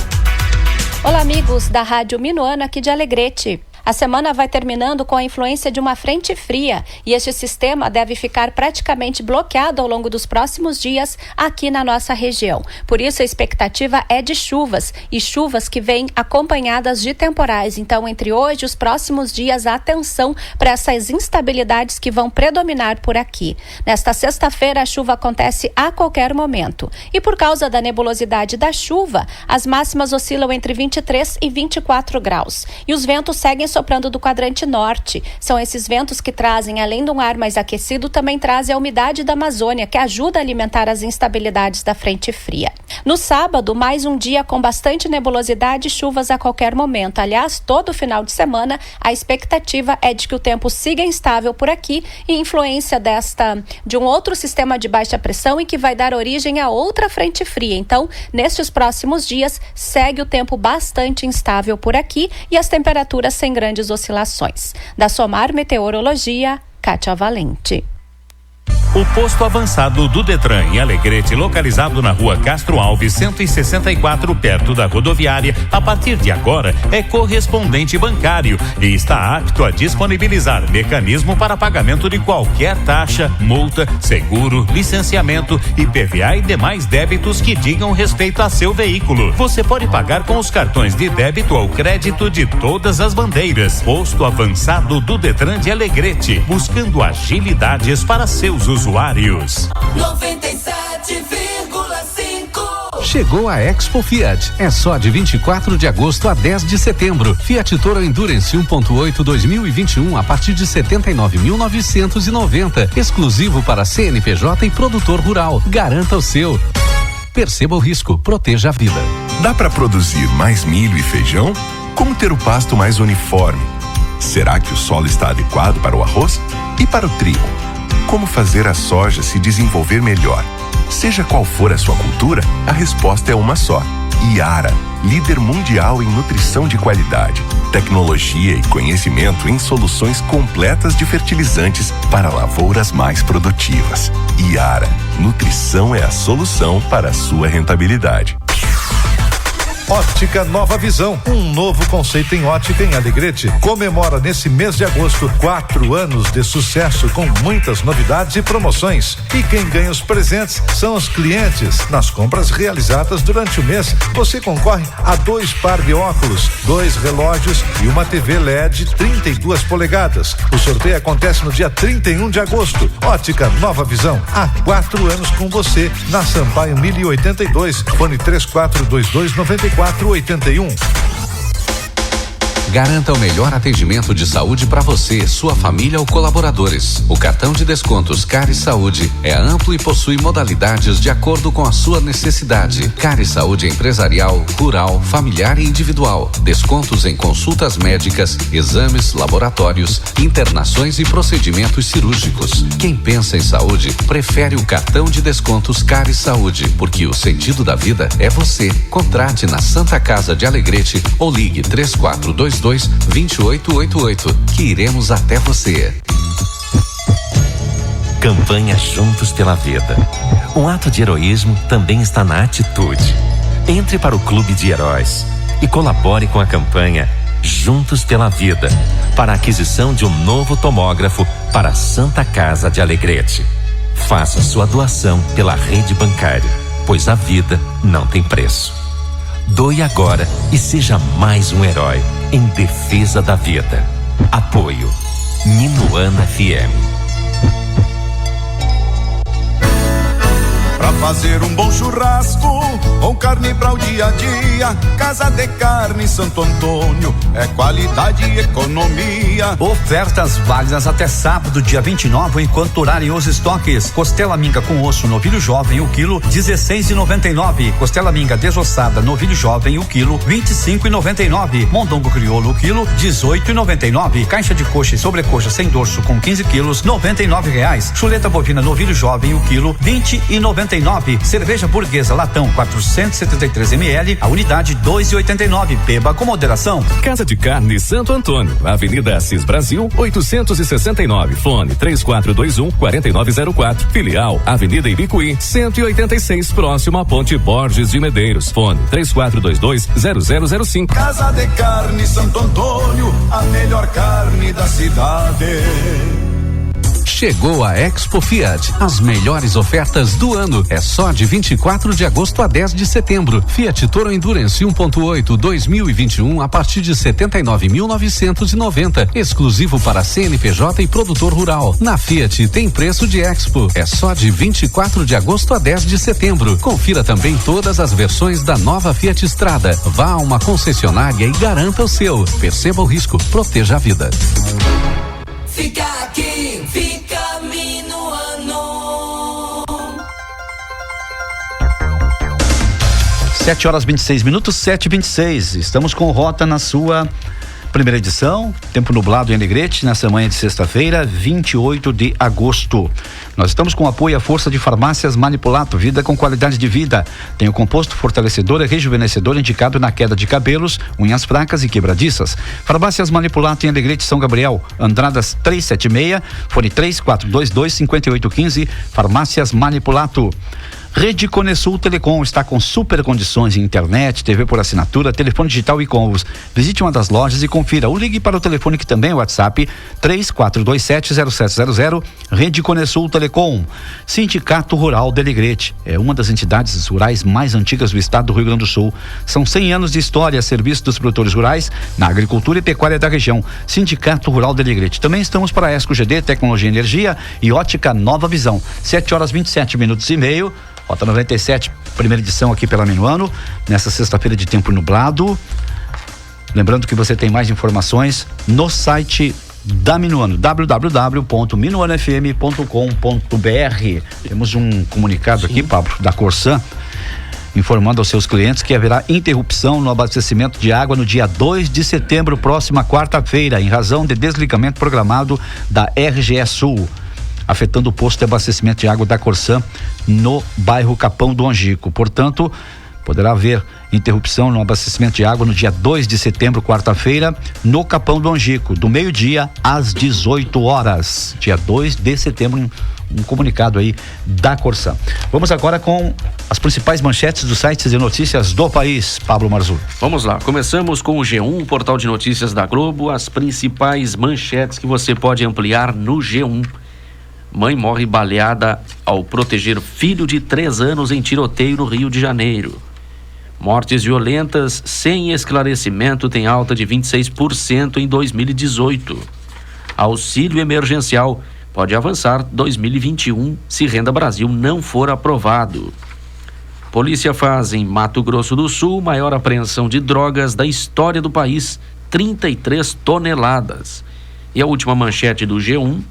Olá, amigos da Rádio Minuano, aqui de Alegrete. A semana vai terminando com a influência de uma frente fria e este sistema deve ficar praticamente bloqueado ao longo dos próximos dias aqui na nossa região. Por isso, a expectativa é de chuvas e chuvas que vêm acompanhadas de temporais. Então, entre hoje e os próximos dias, atenção para essas instabilidades que vão predominar por aqui. Nesta sexta-feira, a chuva acontece a qualquer momento. E por causa da nebulosidade da chuva, as máximas oscilam entre 23 e 24 graus. E os ventos seguem soprando do quadrante norte. São esses ventos que trazem, além de um ar mais aquecido, também trazem a umidade da Amazônia, que ajuda a alimentar as instabilidades da frente fria. No sábado, mais um dia com bastante nebulosidade e chuvas a qualquer momento. Aliás, todo final de semana, a expectativa é de que o tempo siga instável por aqui e influência de um outro sistema de baixa pressão e que vai dar origem a outra frente fria. Então, nestes próximos dias, segue o tempo bastante instável por aqui e as temperaturas sem grandes oscilações. Da Somar Meteorologia, Kátia Valente. O posto avançado do Detran em Alegrete, localizado na Rua Castro Alves 164, perto da rodoviária, a partir de agora é correspondente bancário e está apto a disponibilizar mecanismo para pagamento de qualquer taxa, multa, seguro, licenciamento, IPVA e demais débitos que digam respeito a seu veículo. Você pode pagar com os cartões de débito ou crédito de todas as bandeiras. Posto avançado do Detran de Alegrete, buscando agilidades para seus usuários. 97,5. Chegou a Expo Fiat. É só de 24 de agosto a 10 de setembro. Fiat Toro Endurance 1.8 2021 a partir de 79.990. Exclusivo para CNPJ e produtor rural. Garanta o seu. Perceba o risco, proteja a vida. Dá para produzir mais milho e feijão? Como ter o pasto mais uniforme? Será que o solo está adequado para o arroz? E para o trigo? Como fazer a soja se desenvolver melhor? Seja qual for a sua cultura, a resposta é uma só. Yara, líder mundial em nutrição de qualidade, tecnologia e conhecimento em soluções completas de fertilizantes para lavouras mais produtivas. Yara, nutrição é a solução para a sua rentabilidade. Ótica Nova Visão, um novo conceito em ótica em Alegrete. Comemora nesse mês de agosto 4 anos de sucesso com muitas novidades e promoções. E quem ganha os presentes são os clientes. Nas compras realizadas durante o mês, você concorre a 2 par de óculos, 2 relógios e uma TV LED 32 polegadas. O sorteio acontece no dia 31 de agosto. Ótica Nova Visão, há 4 anos com você, na Sampaio 1082, fone 34229481. Garanta o melhor atendimento de saúde para você, sua família ou colaboradores. O cartão de descontos Cari Saúde é amplo e possui modalidades de acordo com a sua necessidade. Cari Saúde é empresarial, rural, familiar e individual. Descontos em consultas médicas, exames, laboratórios, internações e procedimentos cirúrgicos. Quem pensa em saúde, prefere o cartão de descontos Cari Saúde, porque o sentido da vida é você. Contrate na Santa Casa de Alegrete ou ligue 3422-2888, que iremos até você. Campanha Juntos pela Vida. Um ato de heroísmo também está na atitude. Entre para o Clube de Heróis e colabore com a campanha Juntos pela Vida para a aquisição de um novo tomógrafo para a Santa Casa de Alegrete. Faça sua doação pela rede bancária, pois a vida não tem preço. Doe agora e seja mais um herói em defesa da vida. Apoio Minuano FM. Pra fazer um bom churrasco, com carne para o dia a dia, Casa de Carne Santo Antônio, é qualidade e economia. Ofertas válidas até sábado, dia 29, enquanto durarem os estoques. Costela minga com osso novilho jovem, o quilo, R$16,99. Costela minga desossada novilho jovem, o quilo, R$25,99. Mondongo crioulo, o quilo, R$18,99. Caixa de coxa e sobrecoxa sem dorso com 15 quilos, R$99. Chuleta bovina novilho jovem, o quilo, R$20,99. 2,89. Cerveja Burguesa Latão 473 ml, a unidade 2,89. Beba com moderação. Casa de Carne Santo Antônio, Avenida Assis Brasil, 869, fone 3421-4904. Filial, Avenida Ibicuí, 186, próximo à Ponte Borges de Medeiros, fone 3422-0005. Casa de Carne Santo Antônio, a melhor carne da cidade. Chegou a Expo Fiat. As melhores ofertas do ano. É só de 24 de agosto a 10 de setembro. Fiat Toro Endurance 1.8 2021 a partir de 79.990. Exclusivo para CNPJ e produtor rural. Na Fiat tem preço de Expo. É só de 24 de agosto a 10 de setembro. Confira também todas as versões da nova Fiat Strada. Vá a uma concessionária e garanta o seu. Perceba o risco. Proteja a vida. Fica aqui, fica Minuano. 7h26, 7h26. Estamos com Rota na sua primeira edição. Tempo nublado em Alegrete, nessa manhã de sexta-feira, 28 de agosto. Nós estamos com o apoio à força de farmácias Manipulato, vida com qualidade de vida. Tem o composto fortalecedor e rejuvenescedor indicado na queda de cabelos, unhas fracas e quebradiças. Farmácias Manipulato em Alegrete, São Gabriel, Andradas 376, fone 3422-5815, Farmácias Manipulato. Rede Conesul Telecom está com super condições em internet, TV por assinatura, telefone digital e combos. Visite uma das lojas e confira. Ou ligue para o telefone que também é o WhatsApp 3427-0700. Rede Conesul Telecom. Sindicato Rural de Alegrete é uma das entidades rurais mais antigas do estado do Rio Grande do Sul. São 100 anos de história a serviço dos produtores rurais na agricultura e pecuária da região. Sindicato Rural de Alegrete. Também estamos para a ESCO GD, Tecnologia e Energia e Ótica Nova Visão. 7h27 Rota 97, primeira edição aqui pela Minuano, nessa sexta-feira de tempo nublado. Lembrando que você tem mais informações no site da Minuano, www.minuanofm.com.br. Temos um comunicado aqui, Pablo, da Corsan, informando aos seus clientes que haverá interrupção no abastecimento de água no dia 2 de setembro, próxima quarta-feira, em razão de desligamento programado da RGE Sul, afetando o posto de abastecimento de água da Corsan no bairro Capão do Angico. Portanto, poderá haver interrupção no abastecimento de água no dia 2 de setembro, quarta-feira, no Capão do Angico, do meio-dia às 18 horas. Dia 2 de setembro, um comunicado aí da Corsan. Vamos agora com as principais manchetes dos sites de notícias do país, Pablo Marzullo. Vamos lá, começamos com o G1, portal de notícias da Globo, as principais manchetes que você pode ampliar no G1. Mãe morre baleada ao proteger filho de 3 anos em tiroteio no Rio de Janeiro. Mortes violentas sem esclarecimento têm alta de 26% em 2018. Auxílio emergencial pode avançar 2021 se Renda Brasil não for aprovado. Polícia faz em Mato Grosso do Sul maior apreensão de drogas da história do país, 33 toneladas. E a última manchete do G1: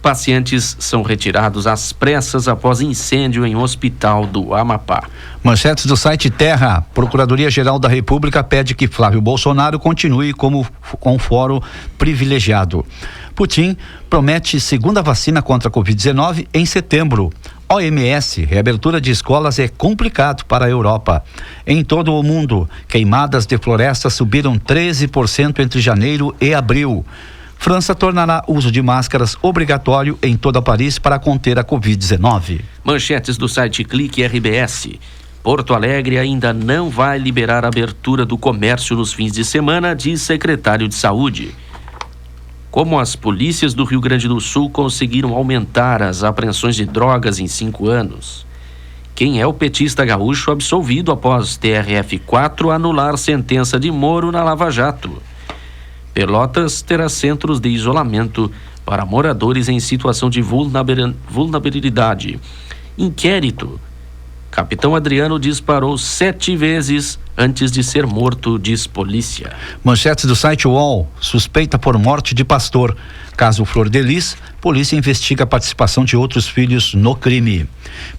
pacientes são retirados às pressas após incêndio em hospital do Amapá. Manchetes do site Terra. Procuradoria-Geral da República pede que Flávio Bolsonaro continue com fórum privilegiado. Putin promete segunda vacina contra a Covid-19 em setembro. OMS, reabertura de escolas é complicado para a Europa. Em todo o mundo, queimadas de florestas subiram 13% entre janeiro e abril. França tornará uso de máscaras obrigatório em toda Paris para conter a Covid-19. Manchetes do site Clique RBS. Porto Alegre ainda não vai liberar a abertura do comércio nos fins de semana, diz secretário de Saúde. Como as polícias do Rio Grande do Sul conseguiram aumentar as apreensões de drogas em 5 anos? Quem é o petista gaúcho absolvido após TRF4 anular sentença de Moro na Lava Jato? Pelotas terá centros de isolamento para moradores em situação de vulnerabilidade. Inquérito. Capitão Adriano disparou 7 vezes antes de ser morto, diz polícia. Manchetes do site UOL: suspeita por morte de pastor. Caso Flor de Lis, polícia investiga a participação de outros filhos no crime.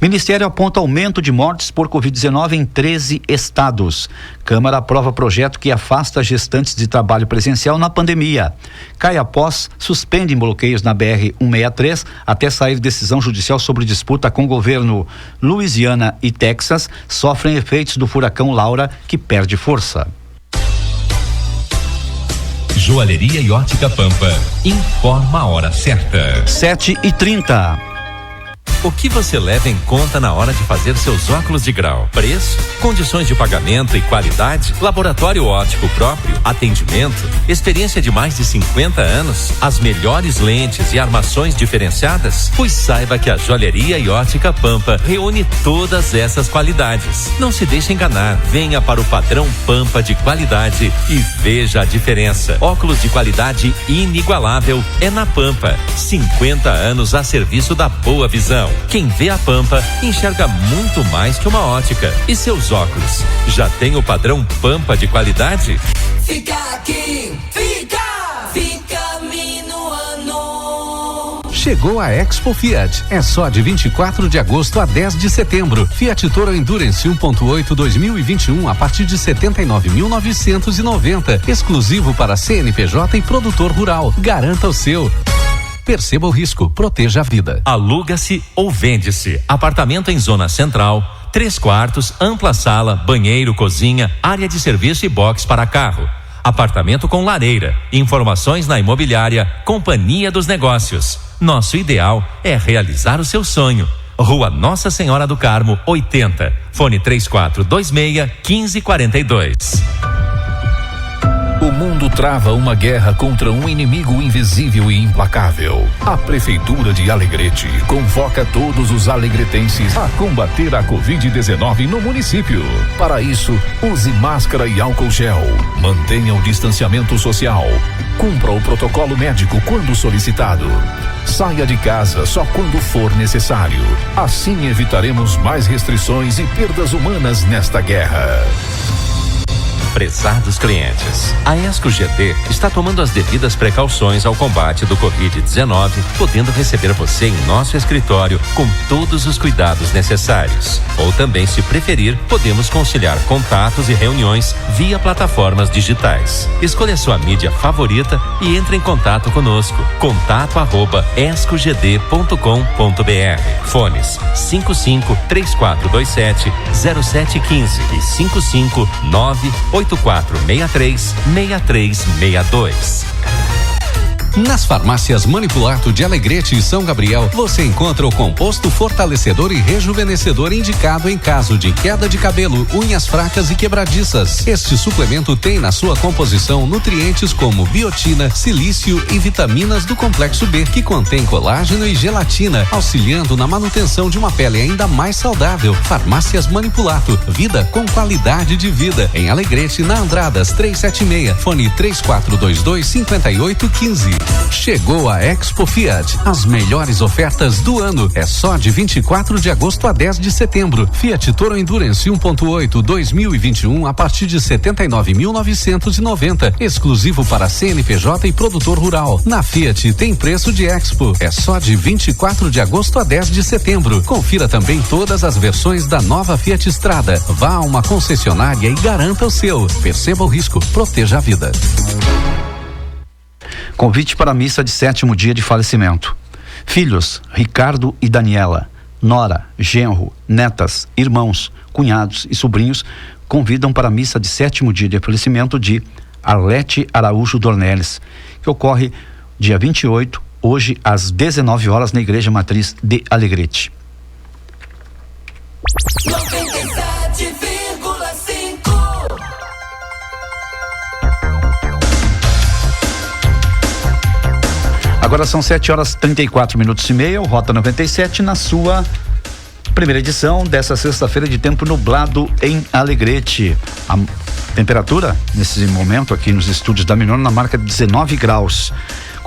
Ministério aponta aumento de mortes por Covid-19 em 13 estados. Câmara aprova projeto que afasta gestantes de trabalho presencial na pandemia. Caiapós suspende bloqueios na BR-163 até sair decisão judicial sobre disputa com o governo. Louisiana e Texas sofrem efeitos do furacão Laura, que perde força. Joalheria e Ótica Pampa informa a hora certa. 7h30. O que você leva em conta na hora de fazer seus óculos de grau? Preço, condições de pagamento e qualidade, laboratório óptico próprio, atendimento, experiência de mais de 50 anos, as melhores lentes e armações diferenciadas? Pois saiba que a Joalheria e Ótica Pampa reúne todas essas qualidades. Não se deixe enganar, venha para o padrão Pampa de qualidade e veja a diferença. Óculos de qualidade inigualável é na Pampa. 50 anos a serviço da boa visão. Quem vê a Pampa enxerga muito mais que uma ótica. E seus óculos já tem o padrão Pampa de qualidade? Fica aqui, fica Minuano. Chegou a Expo Fiat. É só de 24 de agosto a 10 de setembro. Fiat Toro Endurance 1.8 2021 a partir de 79.990. Exclusivo para CNPJ e produtor rural. Garanta o seu. Perceba o risco, proteja a vida. Aluga-se ou vende-se. Apartamento em zona central, 3 quartos, ampla sala, banheiro, cozinha, área de serviço e box para carro. Apartamento com lareira. Informações na imobiliária Companhia dos Negócios. Nosso ideal é realizar o seu sonho. Rua Nossa Senhora do Carmo, 80. Fone 3426-1542. O mundo trava uma guerra contra um inimigo invisível e implacável. A Prefeitura de Alegrete convoca todos os alegretenses a combater a Covid-19 no município. Para isso, use máscara e álcool gel. Mantenha o distanciamento social. Cumpra o protocolo médico quando solicitado. Saia de casa só quando for necessário. Assim evitaremos mais restrições e perdas humanas nesta guerra. Prezados clientes, a Esco GT está tomando as devidas precauções ao combate do Covid-19, podendo receber você em nosso escritório com todos os cuidados necessários. Ou também, se preferir, podemos conciliar contatos e reuniões via plataformas digitais. Escolha sua mídia favorita e entre em contato conosco. contato@escogd.com.br. Fones 55-3427-0715 e 559-8463-6362. Nas farmácias Manipulato de Alegrete e São Gabriel, você encontra o composto fortalecedor e rejuvenescedor indicado em caso de queda de cabelo, unhas fracas e quebradiças. Este suplemento tem na sua composição nutrientes como biotina, silício e vitaminas do complexo B, que contém colágeno e gelatina, auxiliando na manutenção de uma pele ainda mais saudável. Farmácias Manipulato, vida com qualidade de vida. Em Alegrete, na Andradas 376, fone 3422-5815. Chegou a Expo Fiat. As melhores ofertas do ano. É só de 24 de agosto a 10 de setembro. Fiat Toro Endurance 1.8 2021 a partir de 79.990. Exclusivo para CNPJ e produtor rural. Na Fiat tem preço de Expo. É só de 24 de agosto a 10 de setembro. Confira também todas as versões da nova Fiat Strada. Vá a uma concessionária e garanta o seu. Perceba o risco, proteja a vida. Convite para a missa de 7º dia de falecimento. Filhos, Ricardo e Daniela, nora, genro, netas, irmãos, cunhados e sobrinhos convidam para a missa de 7º dia de falecimento de Arlete Araújo Dornelles, que ocorre dia 28, hoje às 19 horas na Igreja Matriz de Alegrete. 97,5. Agora são 7h34 o Rota 97 na sua primeira edição dessa sexta-feira de tempo nublado em Alegrete. A temperatura nesse momento aqui nos estúdios da Minuano na marca de 19 graus.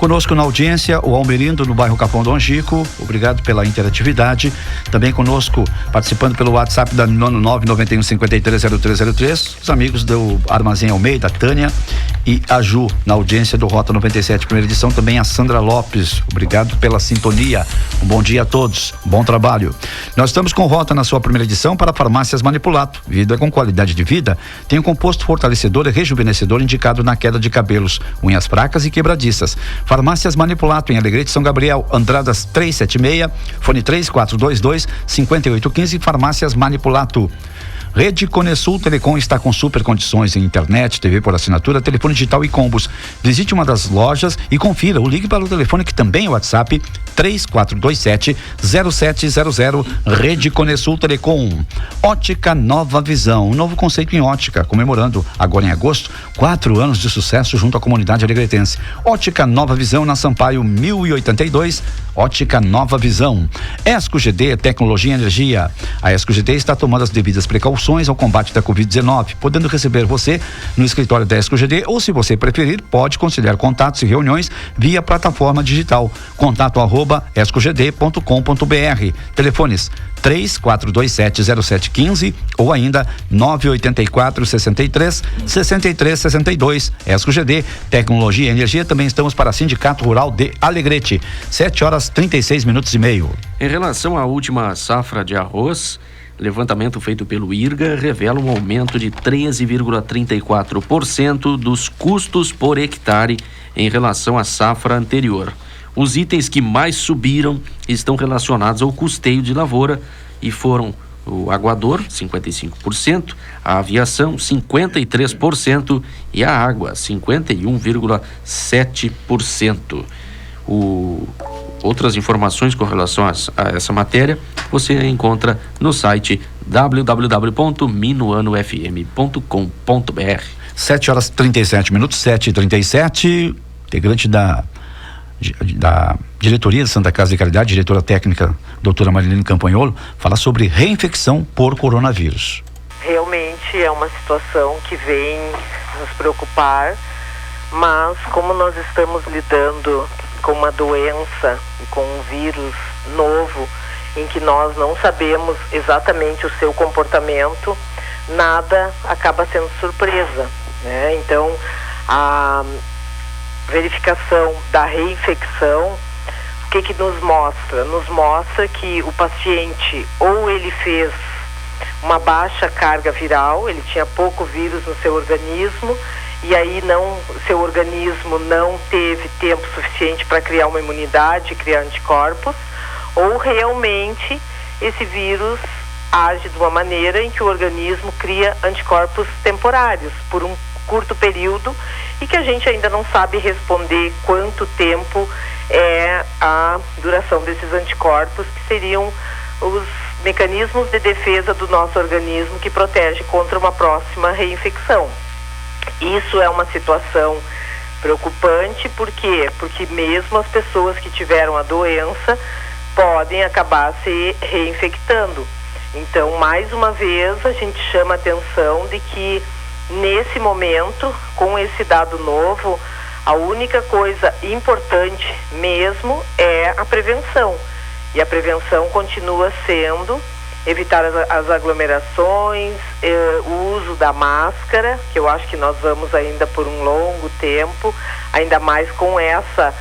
Conosco na audiência, o Almerindo, no bairro Capão do Angico. Obrigado pela interatividade. Também conosco, participando pelo WhatsApp da 991530303, os amigos do Armazém Almeida, a Tânia e a Ju, na audiência do Rota 97, primeira edição. Também a Sandra Lopes. Obrigado pela sintonia. Um bom dia a todos. Bom trabalho. Nós estamos com Rota na sua primeira edição para Farmácias Manipulato. Vida com qualidade de vida. Tem um composto fortalecedor e rejuvenescedor indicado na queda de cabelos, unhas fracas e quebradiças. Farmácias Manipulato em Alegrete, São Gabriel, Andradas 376, fone 3422-5815, Farmácias Manipulato. Rede Conesul Telecom está com super condições em internet, TV por assinatura, telefone digital e combos. Visite uma das lojas e confira ou ligue para o telefone que também é o WhatsApp 3427-0700. Rede Conesul Telecom. Ótica Nova Visão, um novo conceito em ótica, comemorando agora em agosto 4 anos de sucesso junto à comunidade alegretense. Ótica Nova Visão na Sampaio 1082. Ótica Nova Visão. Esco GD, tecnologia e energia. A Esco GD está tomando as devidas precauções ao combate da Covid-19, podendo receber você no escritório da Esco GD, ou se você preferir, pode conciliar contatos e reuniões via plataforma digital. Contato @escogd.com.br. Telefones 3427-0715 ou ainda 984-63-6362. Esco GD, tecnologia e energia. Também estamos para Sindicato Rural de Alegrete. 7h36 Em relação à última safra de arroz, levantamento feito pelo IRGA revela um aumento de 13,34% dos custos por hectare em relação à safra anterior. Os itens que mais subiram estão relacionados ao custeio de lavoura e foram o aguador, 55%, a aviação, 53% e a água, 51,7%. Outras informações com relação a essa matéria você encontra no site www.minuanofm.com.br. 7h37, 7h37, integrante da diretoria de Santa Casa de Caridade, diretora técnica, doutora Marilene Campanholo, fala sobre reinfecção por coronavírus. Realmente é uma situação que vem nos preocupar, mas como nós estamos lidando com uma doença e com um vírus novo, em que nós não sabemos exatamente o seu comportamento, nada acaba sendo surpresa, né? Então, a verificação da reinfecção, o que nos mostra? Nos mostra que o paciente ou ele fez uma baixa carga viral, ele tinha pouco vírus no seu organismo, e aí seu organismo não teve tempo suficiente para criar uma imunidade, criar anticorpos, ou realmente esse vírus age de uma maneira em que o organismo cria anticorpos temporários por um curto período e que a gente ainda não sabe responder quanto tempo é a duração desses anticorpos, que seriam os mecanismos de defesa do nosso organismo que protege contra uma próxima reinfecção. Isso é uma situação preocupante, por quê? Porque mesmo as pessoas que tiveram a doença podem acabar se reinfectando. Então, mais uma vez, a gente chama a atenção de que nesse momento, com esse dado novo, a única coisa importante mesmo é a prevenção. E a prevenção continua sendo evitar as aglomerações, o uso da máscara, que eu acho que nós vamos ainda por um longo tempo, ainda mais com essa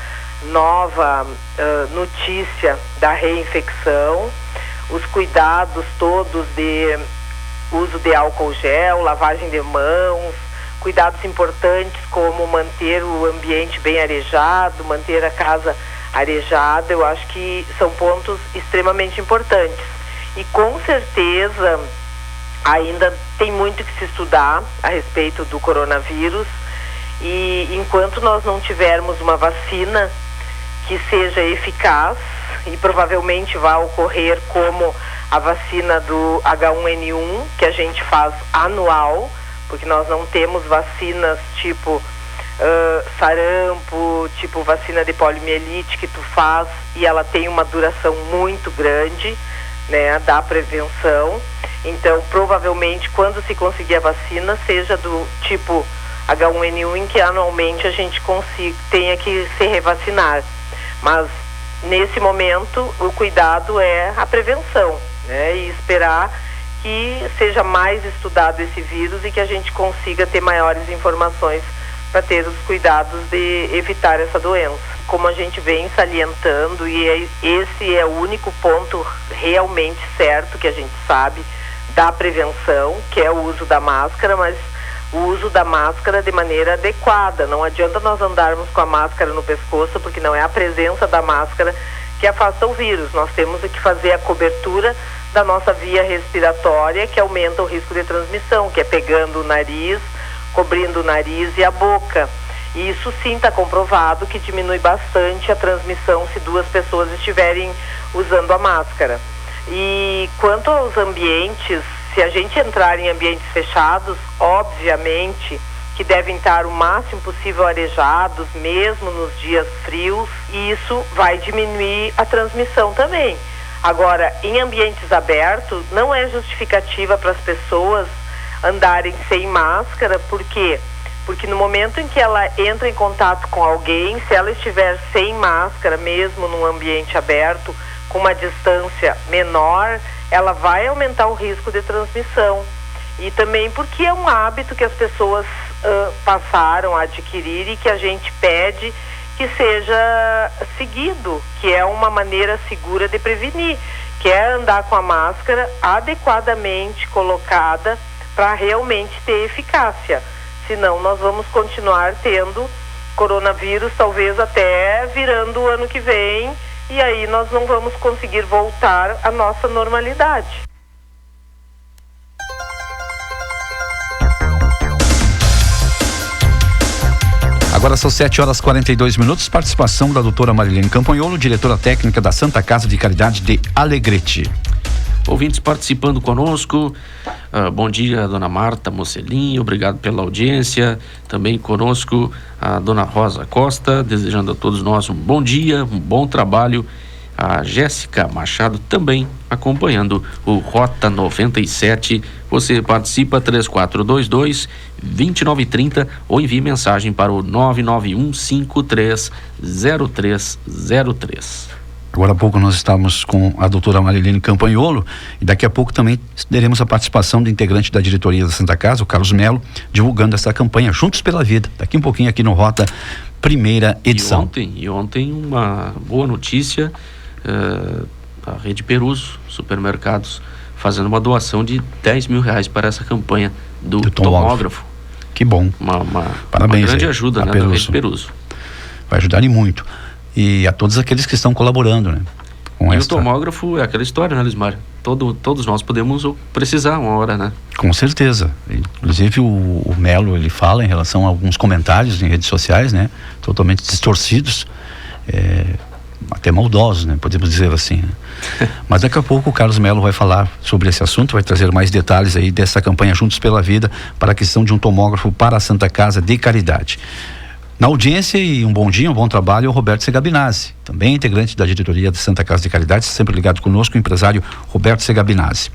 nova notícia da reinfecção, os cuidados todos de uso de álcool gel, lavagem de mãos, cuidados importantes como manter o ambiente bem arejado, manter a casa arejada. Eu acho que são pontos extremamente importantes. E com certeza ainda tem muito que se estudar a respeito do coronavírus, e enquanto nós não tivermos uma vacina que seja eficaz, e provavelmente vai ocorrer como a vacina do H1N1, que a gente faz anual, porque nós não temos vacinas tipo sarampo, tipo vacina de poliomielite que tu faz e ela tem uma duração muito grande, né, da prevenção. Então, provavelmente, quando se conseguir a vacina, seja do tipo H1N1 em que anualmente a gente tenha que se revacinar. Mas nesse momento o cuidado é a prevenção, né? E esperar que seja mais estudado esse vírus e que a gente consiga ter maiores informações para ter os cuidados de evitar essa doença. Como a gente vem salientando, e esse é o único ponto realmente certo que a gente sabe da prevenção, que é o uso da máscara, mas o uso da máscara de maneira adequada. Não adianta nós andarmos com a máscara no pescoço, porque não é a presença da máscara que afasta o vírus. Nós temos que fazer a cobertura da nossa via respiratória, que aumenta o risco de transmissão, que é pegando o nariz, cobrindo o nariz e a boca. E isso sim está comprovado que diminui bastante a transmissão se duas pessoas estiverem usando a máscara. E quanto aos ambientes, se a gente entrar em ambientes fechados, obviamente que devem estar o máximo possível arejados, mesmo nos dias frios, e isso vai diminuir a transmissão também. Agora, em ambientes abertos, não é justificativa para as pessoas andarem sem máscara. Por quê? Porque no momento em que ela entra em contato com alguém, se ela estiver sem máscara, mesmo num ambiente aberto, com uma distância menor, ela vai aumentar o risco de transmissão. E também porque é um hábito que as pessoas passaram a adquirir e que a gente pede que seja seguido, que é uma maneira segura de prevenir, que é andar com a máscara adequadamente colocada para realmente ter eficácia. Senão nós vamos continuar tendo coronavírus, talvez até virando o ano que vem, e aí nós não vamos conseguir voltar à nossa normalidade. Agora são 7h42, participação da doutora Marilene Campanholo, diretora técnica da Santa Casa de Caridade de Alegrete. Ouvintes participando conosco, bom dia, dona Marta Mocelin, obrigado pela audiência. Também conosco a dona Rosa Costa, desejando a todos nós um bom dia, um bom trabalho. A Jéssica Machado também acompanhando o Rota 97. Você participa 3422-2930 ou envie mensagem para o 991530303. Agora há pouco nós estávamos com a doutora Marilene Campanholo e daqui a pouco também teremos a participação do integrante da diretoria da Santa Casa, o Carlos Melo, divulgando essa campanha Juntos pela Vida. Daqui um pouquinho aqui no Rota, primeira edição. E ontem uma boa notícia, a Rede Peruso, supermercados, fazendo uma doação de R$10 mil para essa campanha do tomógrafo. Que bom. Parabéns, uma grande ajuda, né, da Rede Peruso. Vai ajudar e muito. E a todos aqueles que estão colaborando, né? O tomógrafo é aquela história, né, Lismar? Todos nós podemos precisar uma hora, né? Com certeza. Inclusive o Melo, ele fala em relação a alguns comentários em redes sociais, né? Totalmente distorcidos, até maldosos, né? Podemos dizer assim, né? Mas daqui a pouco o Carlos Melo vai falar sobre esse assunto, vai trazer mais detalhes aí dessa campanha Juntos pela Vida para a aquisição de um tomógrafo para a Santa Casa de Caridade. Na audiência e um bom dia, um bom trabalho, o Roberto Segabinazzi, também integrante da diretoria da Santa Casa de Caridade, sempre ligado conosco, o empresário Roberto Segabinazzi.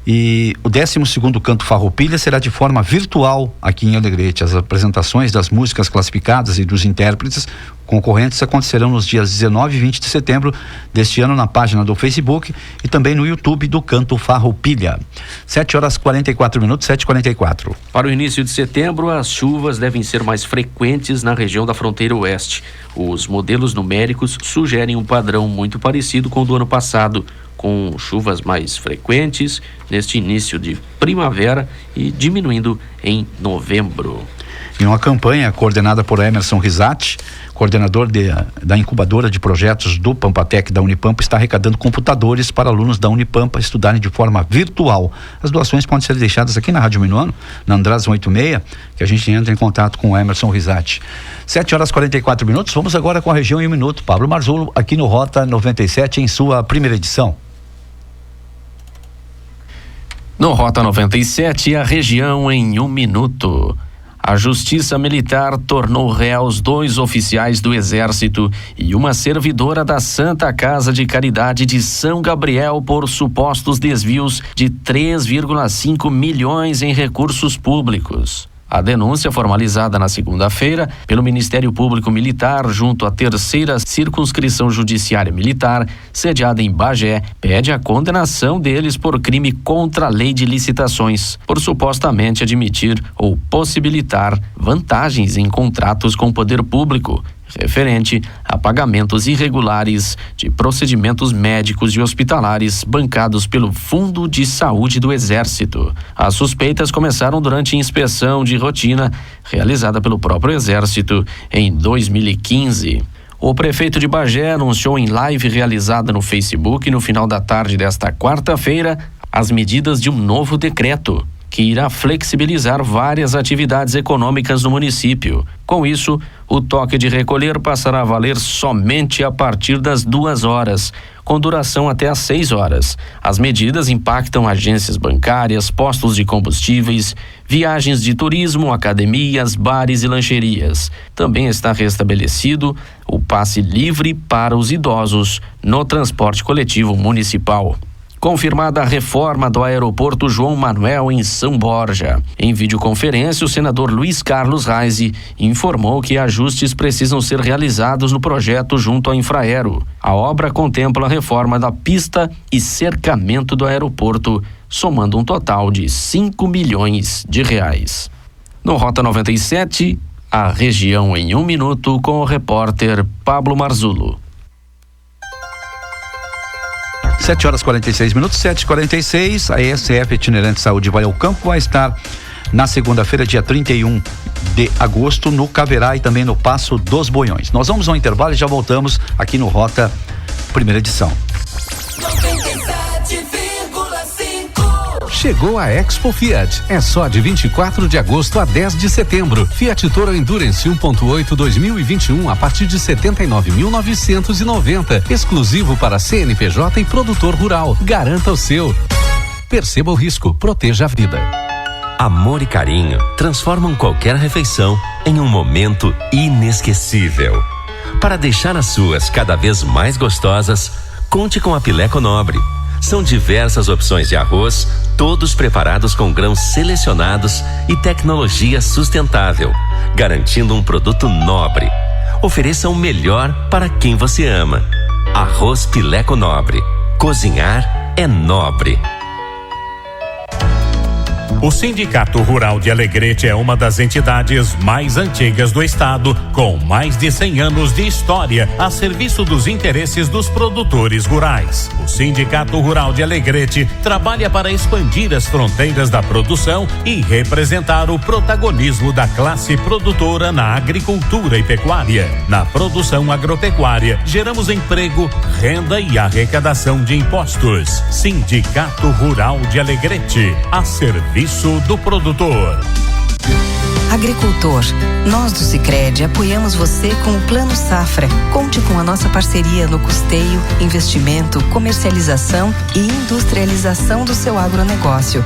E o 12º Canto Farroupilha será de forma virtual aqui em Alegrete. As apresentações das músicas classificadas e dos intérpretes concorrentes acontecerão nos dias 19 e 20 de setembro deste ano na página do Facebook e também no YouTube do Canto Farroupilha. 7h44, 7h44. Para o início de setembro, as chuvas devem ser mais frequentes na região da fronteira oeste. Os modelos numéricos sugerem um padrão muito parecido com o do ano passado, com chuvas mais frequentes neste início de primavera e diminuindo em novembro. Em uma campanha coordenada por Emerson Risati, coordenador da incubadora de projetos do Pampatec da Unipampa, está arrecadando computadores para alunos da Unipampa estudarem de forma virtual. As doações podem ser deixadas aqui na Rádio Minuano, na Andrade 186, que a gente entra em contato com o Emerson Risati. 7h44, vamos agora com a região em um minuto. Pablo Marzullo, aqui no Rota 97, em sua primeira edição. No Rota 97, a região em um minuto. A Justiça Militar tornou réus 2 oficiais do Exército e uma servidora da Santa Casa de Caridade de São Gabriel por supostos desvios de 3,5 milhões em recursos públicos. A denúncia, formalizada na segunda-feira pelo Ministério Público Militar junto à 3ª Circunscrição Judiciária Militar, sediada em Bagé, pede a condenação deles por crime contra a lei de licitações, por supostamente admitir ou possibilitar vantagens em contratos com o poder público, referente a pagamentos irregulares de procedimentos médicos e hospitalares bancados pelo Fundo de Saúde do Exército. As suspeitas começaram durante inspeção de rotina realizada pelo próprio Exército em 2015. O prefeito de Bagé anunciou em live realizada no Facebook no final da tarde desta quarta-feira as medidas de um novo decreto que irá flexibilizar várias atividades econômicas no município. Com isso, o toque de recolher passará a valer somente a partir das 2 horas, com duração até às 6 horas. As medidas impactam agências bancárias, postos de combustíveis, viagens de turismo, academias, bares e lancherias. Também está restabelecido o passe livre para os idosos no transporte coletivo municipal. Confirmada a reforma do aeroporto João Manuel em São Borja. Em videoconferência, o senador Luiz Carlos Reise informou que ajustes precisam ser realizados no projeto junto à Infraero. A obra contempla a reforma da pista e cercamento do aeroporto, somando um total de R$5 milhões. No Rota 97, a região em 1 minuto com o repórter Pablo Marzulo. 7h46, 7h46, a ESF Itinerante Saúde Vai ao Campo vai estar na segunda-feira, dia 31 de agosto, no Caverá e também no Passo dos Boiões. Nós vamos ao intervalo e já voltamos aqui no Rota, primeira edição. 97,5. Chegou a Expo Fiat. É só de 24 de agosto a 10 de setembro. Fiat Toro Endurance 1.8 2021 a partir de 79.990. Exclusivo para CNPJ e produtor rural. Garanta o seu. Perceba o risco, proteja a vida. Amor e carinho transformam qualquer refeição em um momento inesquecível. Para deixar as suas cada vez mais gostosas, conte com a Pileco Nobre. São diversas opções de arroz, todos preparados com grãos selecionados e tecnologia sustentável, garantindo um produto nobre. Ofereça o melhor para quem você ama. Arroz Pileco Nobre. Cozinhar é nobre. O Sindicato Rural de Alegrete é uma das entidades mais antigas do estado, com mais de 100 anos de história a serviço dos interesses dos produtores rurais. O Sindicato Rural de Alegrete trabalha para expandir as fronteiras da produção e representar o protagonismo da classe produtora na agricultura e pecuária. Na produção agropecuária, geramos emprego, renda e arrecadação de impostos. Sindicato Rural de Alegrete, a serviço do produtor. Agricultor, nós do Sicredi apoiamos você com o Plano Safra. Conte com a nossa parceria no custeio, investimento, comercialização e industrialização do seu agronegócio.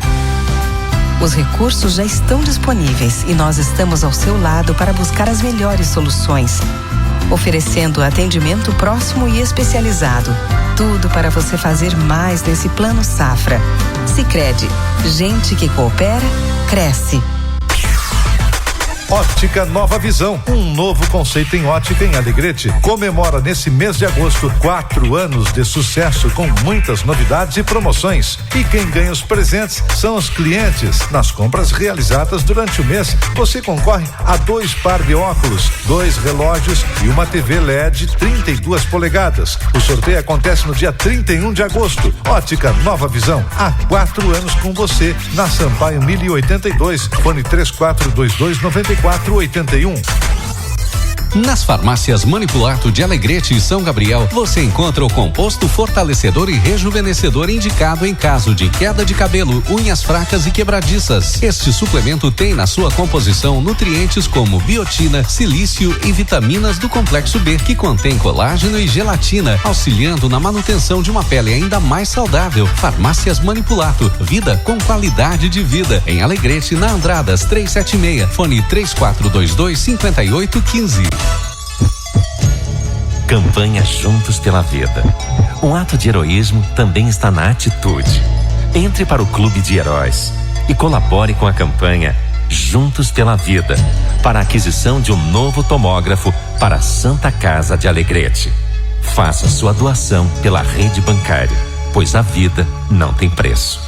Os recursos já estão disponíveis e nós estamos ao seu lado para buscar as melhores soluções, oferecendo atendimento próximo e especializado. Tudo para você fazer mais nesse Plano Safra. Sicredi, gente que coopera, cresce. Ótica Nova Visão, um novo conceito em ótica em Alegrete. Comemora nesse mês de agosto 4 anos de sucesso com muitas novidades e promoções. E quem ganha os presentes são os clientes. Nas compras realizadas durante o mês, você concorre a 2 par de óculos, 2 relógios e uma TV LED 32 polegadas. O sorteio acontece no dia 31 de agosto. Ótica Nova Visão, há 4 anos com você, na Sampaio 1082, fone 34229481. Nas farmácias Manipulato de Alegrete e São Gabriel, você encontra o composto fortalecedor e rejuvenescedor indicado em caso de queda de cabelo, unhas fracas e quebradiças. Este suplemento tem na sua composição nutrientes como biotina, silício e vitaminas do complexo B, que contém colágeno e gelatina, auxiliando na manutenção de uma pele ainda mais saudável. Farmácias Manipulato, vida com qualidade de vida. Em Alegrete, na Andradas 376, fone 3422-5815. Campanha Juntos pela Vida. Um ato de heroísmo também está na atitude. Entre para o Clube de Heróis e colabore com a campanha Juntos pela Vida, para a aquisição de um novo tomógrafo para a Santa Casa de Alegrete. Faça sua doação pela rede bancária, pois a vida não tem preço.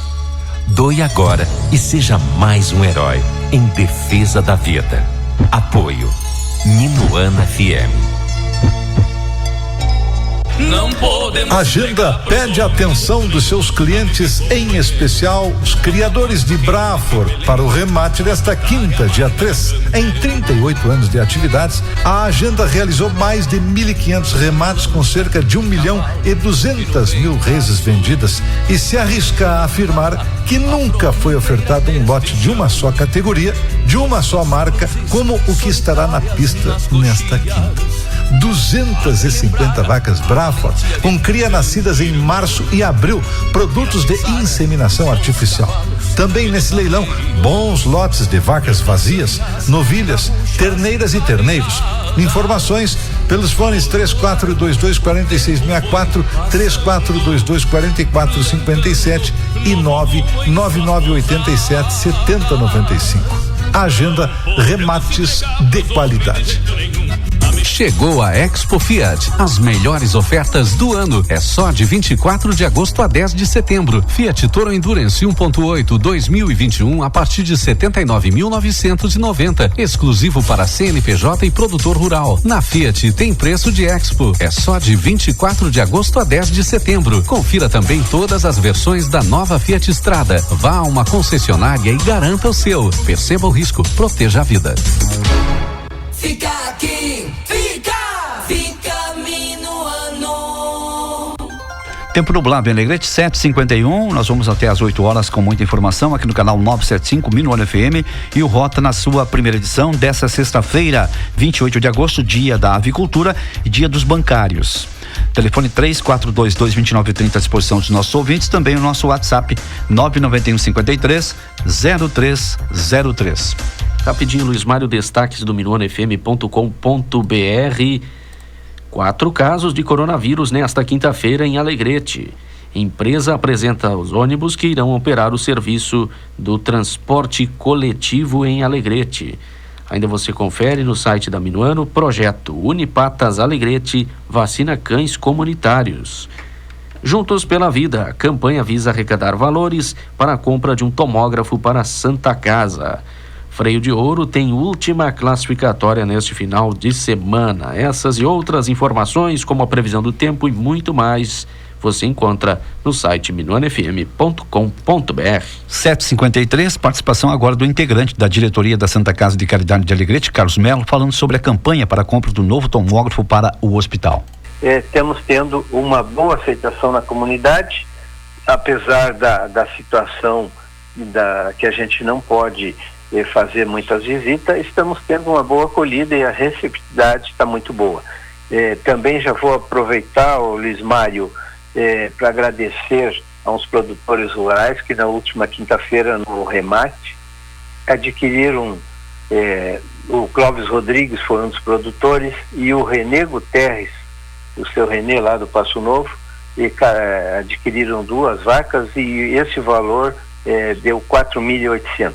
Doe agora e seja mais um herói em defesa da vida. Apoio Minuano FM. Não podemos. Agenda pede a atenção dos seus clientes, em especial os criadores de Braford, para o remate desta quinta, dia 3. Em 38 anos de atividades, a Agenda realizou mais de 1.500 remates com cerca de 1.200.000 reses vendidas e se arrisca a afirmar que nunca foi ofertado um lote de uma só categoria, de uma só marca, como o que estará na pista nesta quinta. 250 vacas Braford, com cria nascidas em março e abril, produtos de inseminação artificial. Também nesse leilão, bons lotes de vacas vazias, novilhas, terneiras e terneiros. Informações pelos fones 3422-4664, 3422-4457 e 99987-7095. Agenda Remates de Qualidade. Chegou a Expo Fiat, as melhores ofertas do ano. É só de 24 de agosto a 10 de setembro. Fiat Toro Endurance 1.8 2021 a partir de 79.990, exclusivo para CNPJ e produtor rural. Na Fiat tem preço de Expo. É só de 24 de agosto a 10 de setembro. Confira também todas as versões da nova Fiat Strada. Vá a uma concessionária e garanta o seu. Perceba o risco, proteja a vida. Fica aqui, fica Minuano. Tempo nublado em Alegrete, 7h51. Nós vamos até às 8 horas com muita informação aqui no canal 975 Minuano FM e o Rota na sua primeira edição dessa sexta-feira, 28 de agosto, dia da avicultura e dia dos bancários. Telefone 3422-2930 à disposição dos nossos ouvintes, também o nosso WhatsApp 991530303. Rapidinho, Luiz Mário, destaques do minuanofm.com.br. 4 casos de coronavírus nesta quinta-feira em Alegrete. Empresa apresenta os ônibus que irão operar o serviço do transporte coletivo em Alegrete. Ainda você confere no site da Minuano, projeto Unipatas Alegrete, vacina cães comunitários. Juntos pela Vida, a campanha visa arrecadar valores para a compra de um tomógrafo para a Santa Casa. Freio de Ouro tem última classificatória neste final de semana. Essas e outras informações, como a previsão do tempo e muito mais, você encontra no site minuanofm.com.br. 7h53, participação agora do integrante da diretoria da Santa Casa de Caridade de Alegrete, Carlos Melo, falando sobre a campanha para a compra do novo tomógrafo para o hospital. Estamos tendo uma boa aceitação na comunidade, apesar da situação que a gente não pode fazer muitas visitas, estamos tendo uma boa acolhida e a receptividade está muito boa. Também já vou aproveitar, Luiz Mário, para agradecer a uns produtores rurais que na última quinta-feira no remate adquiriram, o Clóvis Rodrigues foi um dos produtores e o Renê Guterres, o seu Renê lá do Passo Novo, adquiriram 2 vacas e esse valor deu 4.800.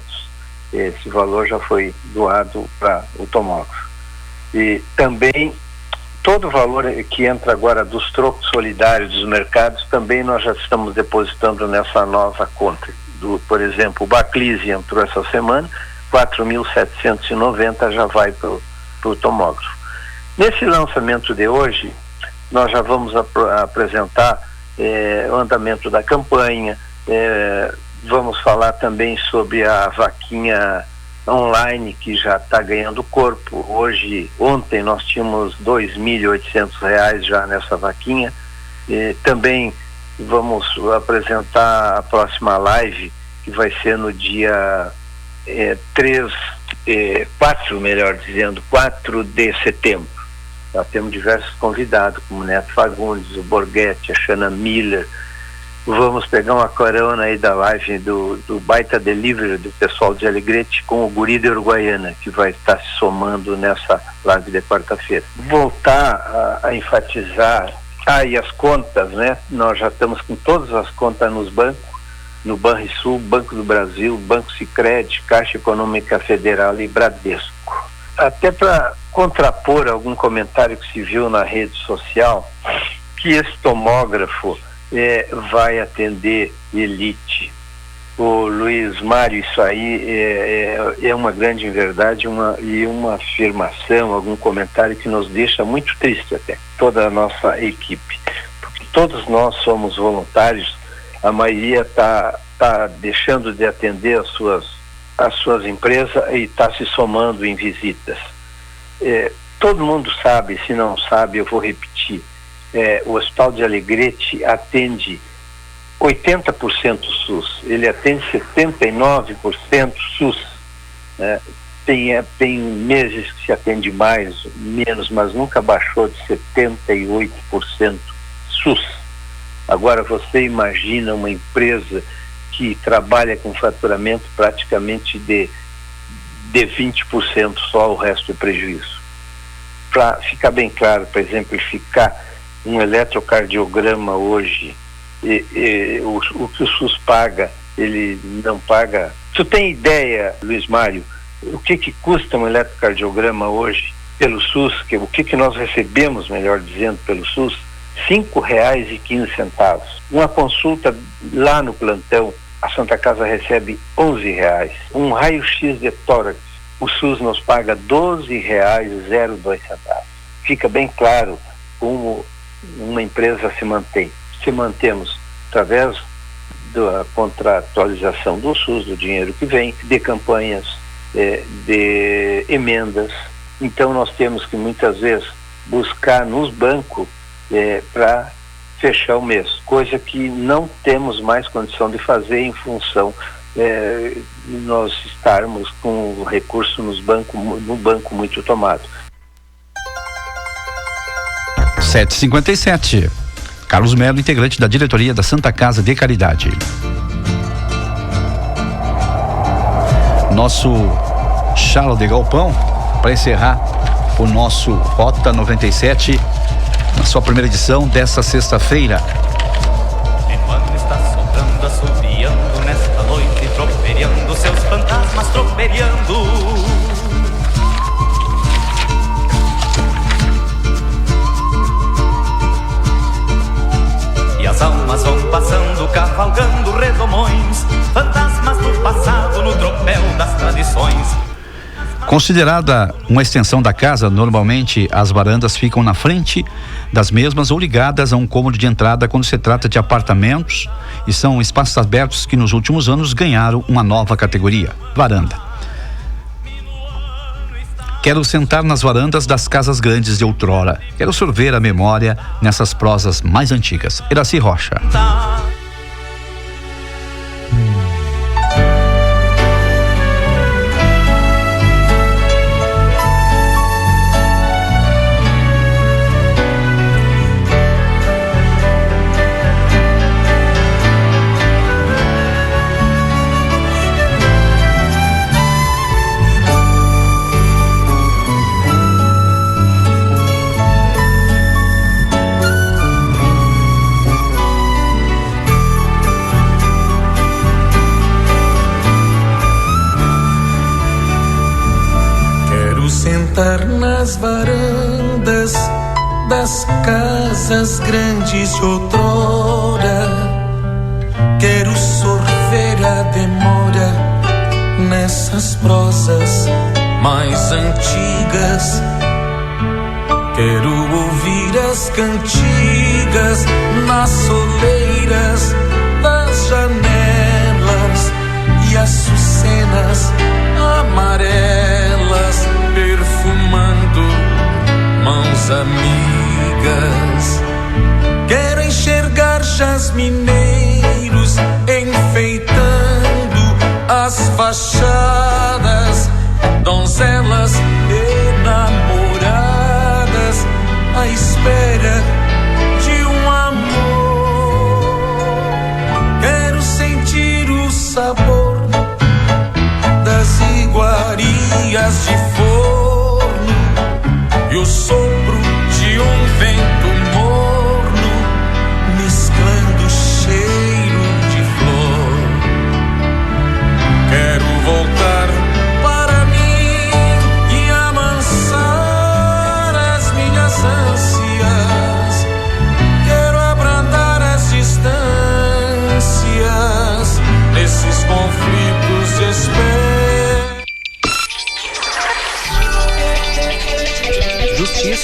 Esse valor já foi doado para o tomógrafo. E também todo o valor que entra agora dos trocos solidários dos mercados, também nós já estamos depositando nessa nova conta. Por exemplo, o Baclise entrou essa semana, 4.790 já vai para o tomógrafo. Nesse lançamento de hoje, nós já vamos apresentar o andamento da campanha, vamos falar também sobre a vaquinha online que já está ganhando corpo. Ontem nós tínhamos R$2.800 já nessa vaquinha. Também vamos apresentar a próxima live, que vai ser no dia 4 de setembro. Já temos diversos convidados, como o Neto Fagundes, o Borghetti, a Xana Miller. Vamos pegar uma carona aí da live do Baita Delivery do pessoal de Alegrete com o Guri de Uruguaiana, que vai estar se somando nessa live de quarta-feira. Voltar a enfatizar, e as contas, né? Nós já estamos com todas as contas nos bancos no Banrisul, Banco do Brasil, Banco Sicredi, Caixa Econômica Federal e Bradesco. Até para contrapor algum comentário que se viu na rede social, que esse tomógrafo vai atender elite. O Luiz Mário, isso aí é uma grande verdade e uma afirmação, algum comentário que nos deixa muito triste até, toda a nossa equipe. Porque todos nós somos voluntários, a maioria está deixando de atender as suas empresas e está se somando em visitas. Todo mundo sabe, se não sabe, eu vou repetir, o Hospital de Alegrete atende 80% SUS, ele atende 79% SUS, né? Tem meses que se atende mais, menos, mas nunca baixou de 78% SUS. Agora você imagina uma empresa que trabalha com faturamento praticamente de 20% só, o resto é prejuízo. Para ficar bem claro, para exemplificar, um eletrocardiograma hoje, o que o SUS paga, ele não paga. Tu tem ideia, Luiz Mário, o que custa um eletrocardiograma hoje pelo SUS? O que nós recebemos, melhor dizendo, pelo SUS? R$5,15. Uma consulta lá no plantão, a Santa Casa recebe R$11. Um raio-x de tórax, o SUS nos paga R$12,02. Fica bem claro como uma empresa se mantém. Se mantemos através da contratualização do SUS, do dinheiro que vem, de campanhas, de emendas. Então nós temos que muitas vezes buscar nos bancos para fechar o mês, coisa que não temos mais condição de fazer em função nós estarmos com o recurso no banco muito tomado. 7h57. Carlos Melo, integrante da diretoria da Santa Casa de Caridade. Nosso Chala de Galpão, para encerrar o nosso Rota 97, na sua primeira edição dessa sexta-feira. Enquanto está soprando, assobiando nesta noite, troperiando, seus fantasmas troperiando. As almas vão passando, cavalgando redomões, fantasmas do passado no tropel das tradições. Considerada uma extensão da casa, normalmente as varandas ficam na frente das mesmas ou ligadas a um cômodo de entrada quando se trata de apartamentos, e são espaços abertos que nos últimos anos ganharam uma nova categoria: varanda. Quero sentar nas varandas das casas grandes de outrora. Quero sorver a memória nessas prosas mais antigas. Iraci Rocha. Nas varandas das casas grandes de outrora, quero sorver a demora nessas prosas mais antigas. Quero ouvir as cantigas nas soleiras das janelas e açucenas amarelas perfumando mãos amigas. Quero enxergar jasmineiros enfeitando as fachadas, donzelas enamoradas à espera de um amor. Quero sentir o sabor das iguarias de forno e o sopro de um vento morno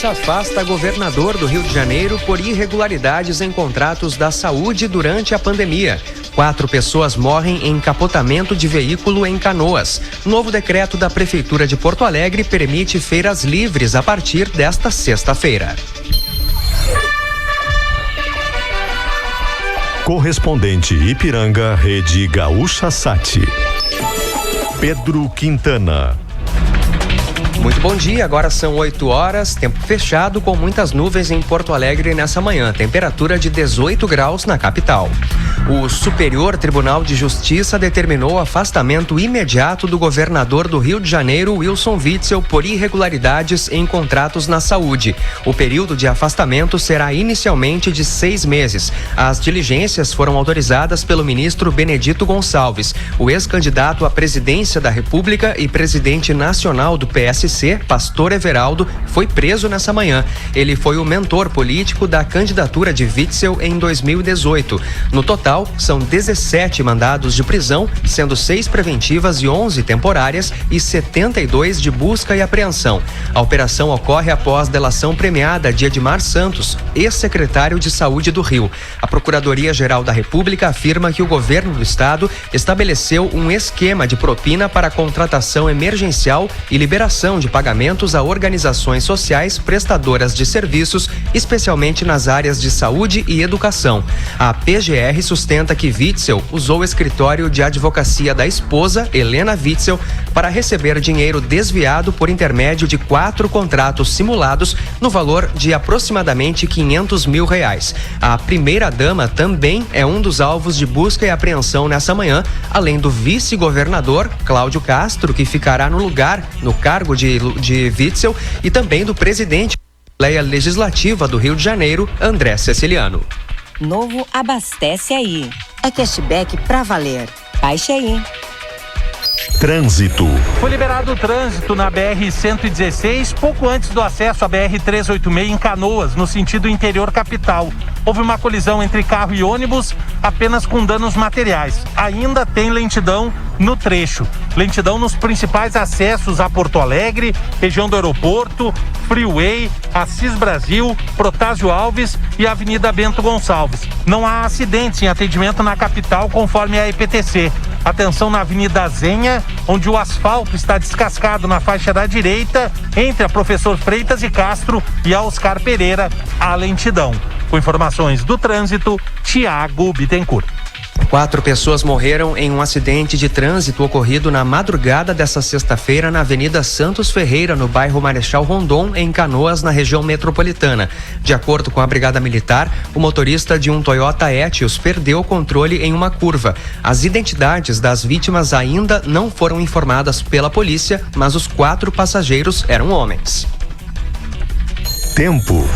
Justiça afasta governador do Rio de Janeiro por irregularidades em contratos da saúde durante a pandemia. 4 pessoas morrem em capotamento de veículo em Canoas. Novo decreto da Prefeitura de Porto Alegre permite feiras livres a partir desta sexta-feira. Correspondente Ipiranga, Rede Gaúcha Sat. Pedro Quintana. Muito bom dia, agora são 8 horas, tempo fechado com muitas nuvens em Porto Alegre nessa manhã, temperatura de 18 graus na capital. O Superior Tribunal de Justiça determinou o afastamento imediato do governador do Rio de Janeiro, Wilson Witzel, por irregularidades em contratos na saúde. O período de afastamento será inicialmente de 6 meses. As diligências foram autorizadas pelo ministro Benedito Gonçalves. O ex-candidato à presidência da República e presidente nacional do PSC, Pastor Everaldo, foi preso nessa manhã. Ele foi o mentor político da candidatura de Witzel em 2018. No total, são 17 mandados de prisão, sendo 6 preventivas e 11 temporárias e 72 de busca e apreensão. A operação ocorre após delação premiada de Edmar Santos, ex-secretário de Saúde do Rio. A Procuradoria-Geral da República afirma que o governo do estado estabeleceu um esquema de propina para contratação emergencial e liberação de pagamentos a organizações sociais prestadoras de serviços, especialmente nas áreas de saúde e educação. A PGR sustenta que Witzel usou o escritório de advocacia da esposa, Helena Witzel, para receber dinheiro desviado por intermédio de 4 contratos simulados no valor de aproximadamente R$500 mil. A primeira-dama também é um dos alvos de busca e apreensão nessa manhã, além do vice-governador, Cláudio Castro, que ficará no cargo de Witzel, e também do presidente da Assembleia Legislativa do Rio de Janeiro, André Ceciliano. Novo Abastece Aí. É cashback pra valer. Baixe aí. Trânsito. Foi liberado o trânsito na BR-116 pouco antes do acesso à BR-386 em Canoas, no sentido interior capital. Houve uma colisão entre carro e ônibus, apenas com danos materiais. Ainda tem lentidão no trecho. Lentidão nos principais acessos a Porto Alegre, região do aeroporto, Freeway, Assis Brasil, Protásio Alves e Avenida Bento Gonçalves. Não há acidentes em atendimento na capital, conforme a EPTC. Atenção na Avenida Zenha, onde o asfalto está descascado na faixa da direita, entre a Professor Freitas e Castro e a Oscar Pereira, a lentidão. Com informações do trânsito, Tiago Bittencourt. 4 pessoas morreram em um acidente de trânsito ocorrido na madrugada desta sexta-feira na Avenida Santos Ferreira, no bairro Marechal Rondon, em Canoas, na região metropolitana. De acordo com a Brigada Militar, o motorista de um Toyota Etios perdeu o controle em uma curva. As identidades das vítimas ainda não foram informadas pela polícia, mas os 4 passageiros eram homens. Tempo.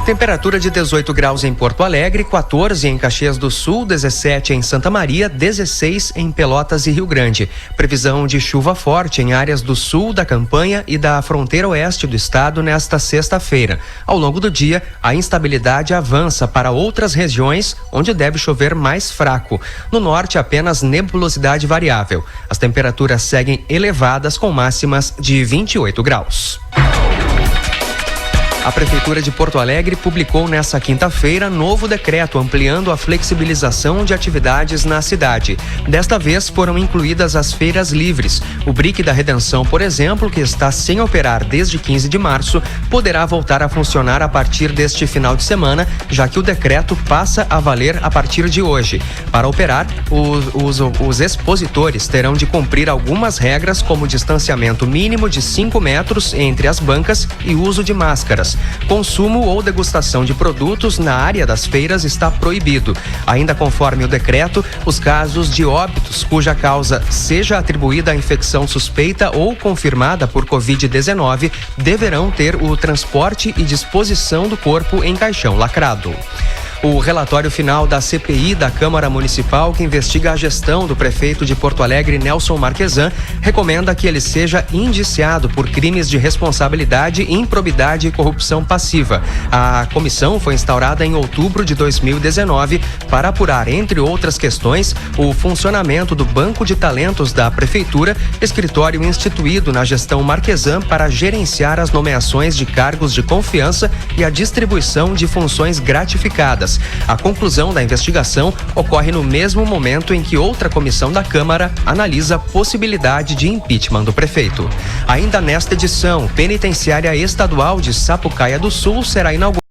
Temperatura de 18 graus em Porto Alegre, 14 em Caxias do Sul, 17 em Santa Maria, 16 em Pelotas e Rio Grande. Previsão de chuva forte em áreas do sul da campanha e da fronteira oeste do estado nesta sexta-feira. Ao longo do dia, a instabilidade avança para outras regiões, onde deve chover mais fraco. No norte, apenas nebulosidade variável. As temperaturas seguem elevadas com máximas de 28 graus. A Prefeitura de Porto Alegre publicou nesta quinta-feira novo decreto ampliando a flexibilização de atividades na cidade. Desta vez foram incluídas as feiras livres. O Brick da Redenção, por exemplo, que está sem operar desde 15 de março, poderá voltar a funcionar a partir deste final de semana, já que o decreto passa a valer a partir de hoje. Para operar, os expositores terão de cumprir algumas regras, como distanciamento mínimo de 5 metros entre as bancas e uso de máscaras. Consumo ou degustação de produtos na área das feiras está proibido. Ainda conforme o decreto, os casos de óbitos cuja causa seja atribuída à infecção suspeita ou confirmada por Covid-19 deverão ter o transporte e disposição do corpo em caixão lacrado. O relatório final da CPI da Câmara Municipal, que investiga a gestão do prefeito de Porto Alegre, Nelson Marquesan, recomenda que ele seja indiciado por crimes de responsabilidade, improbidade e corrupção passiva. A comissão foi instaurada em outubro de 2019 para apurar, entre outras questões, o funcionamento do Banco de Talentos da Prefeitura, escritório instituído na gestão Marquesan para gerenciar as nomeações de cargos de confiança e a distribuição de funções gratificadas. A conclusão da investigação ocorre no mesmo momento em que outra comissão da Câmara analisa a possibilidade de impeachment do prefeito. Ainda nesta edição, Penitenciária Estadual de Sapucaia do Sul será inaugurada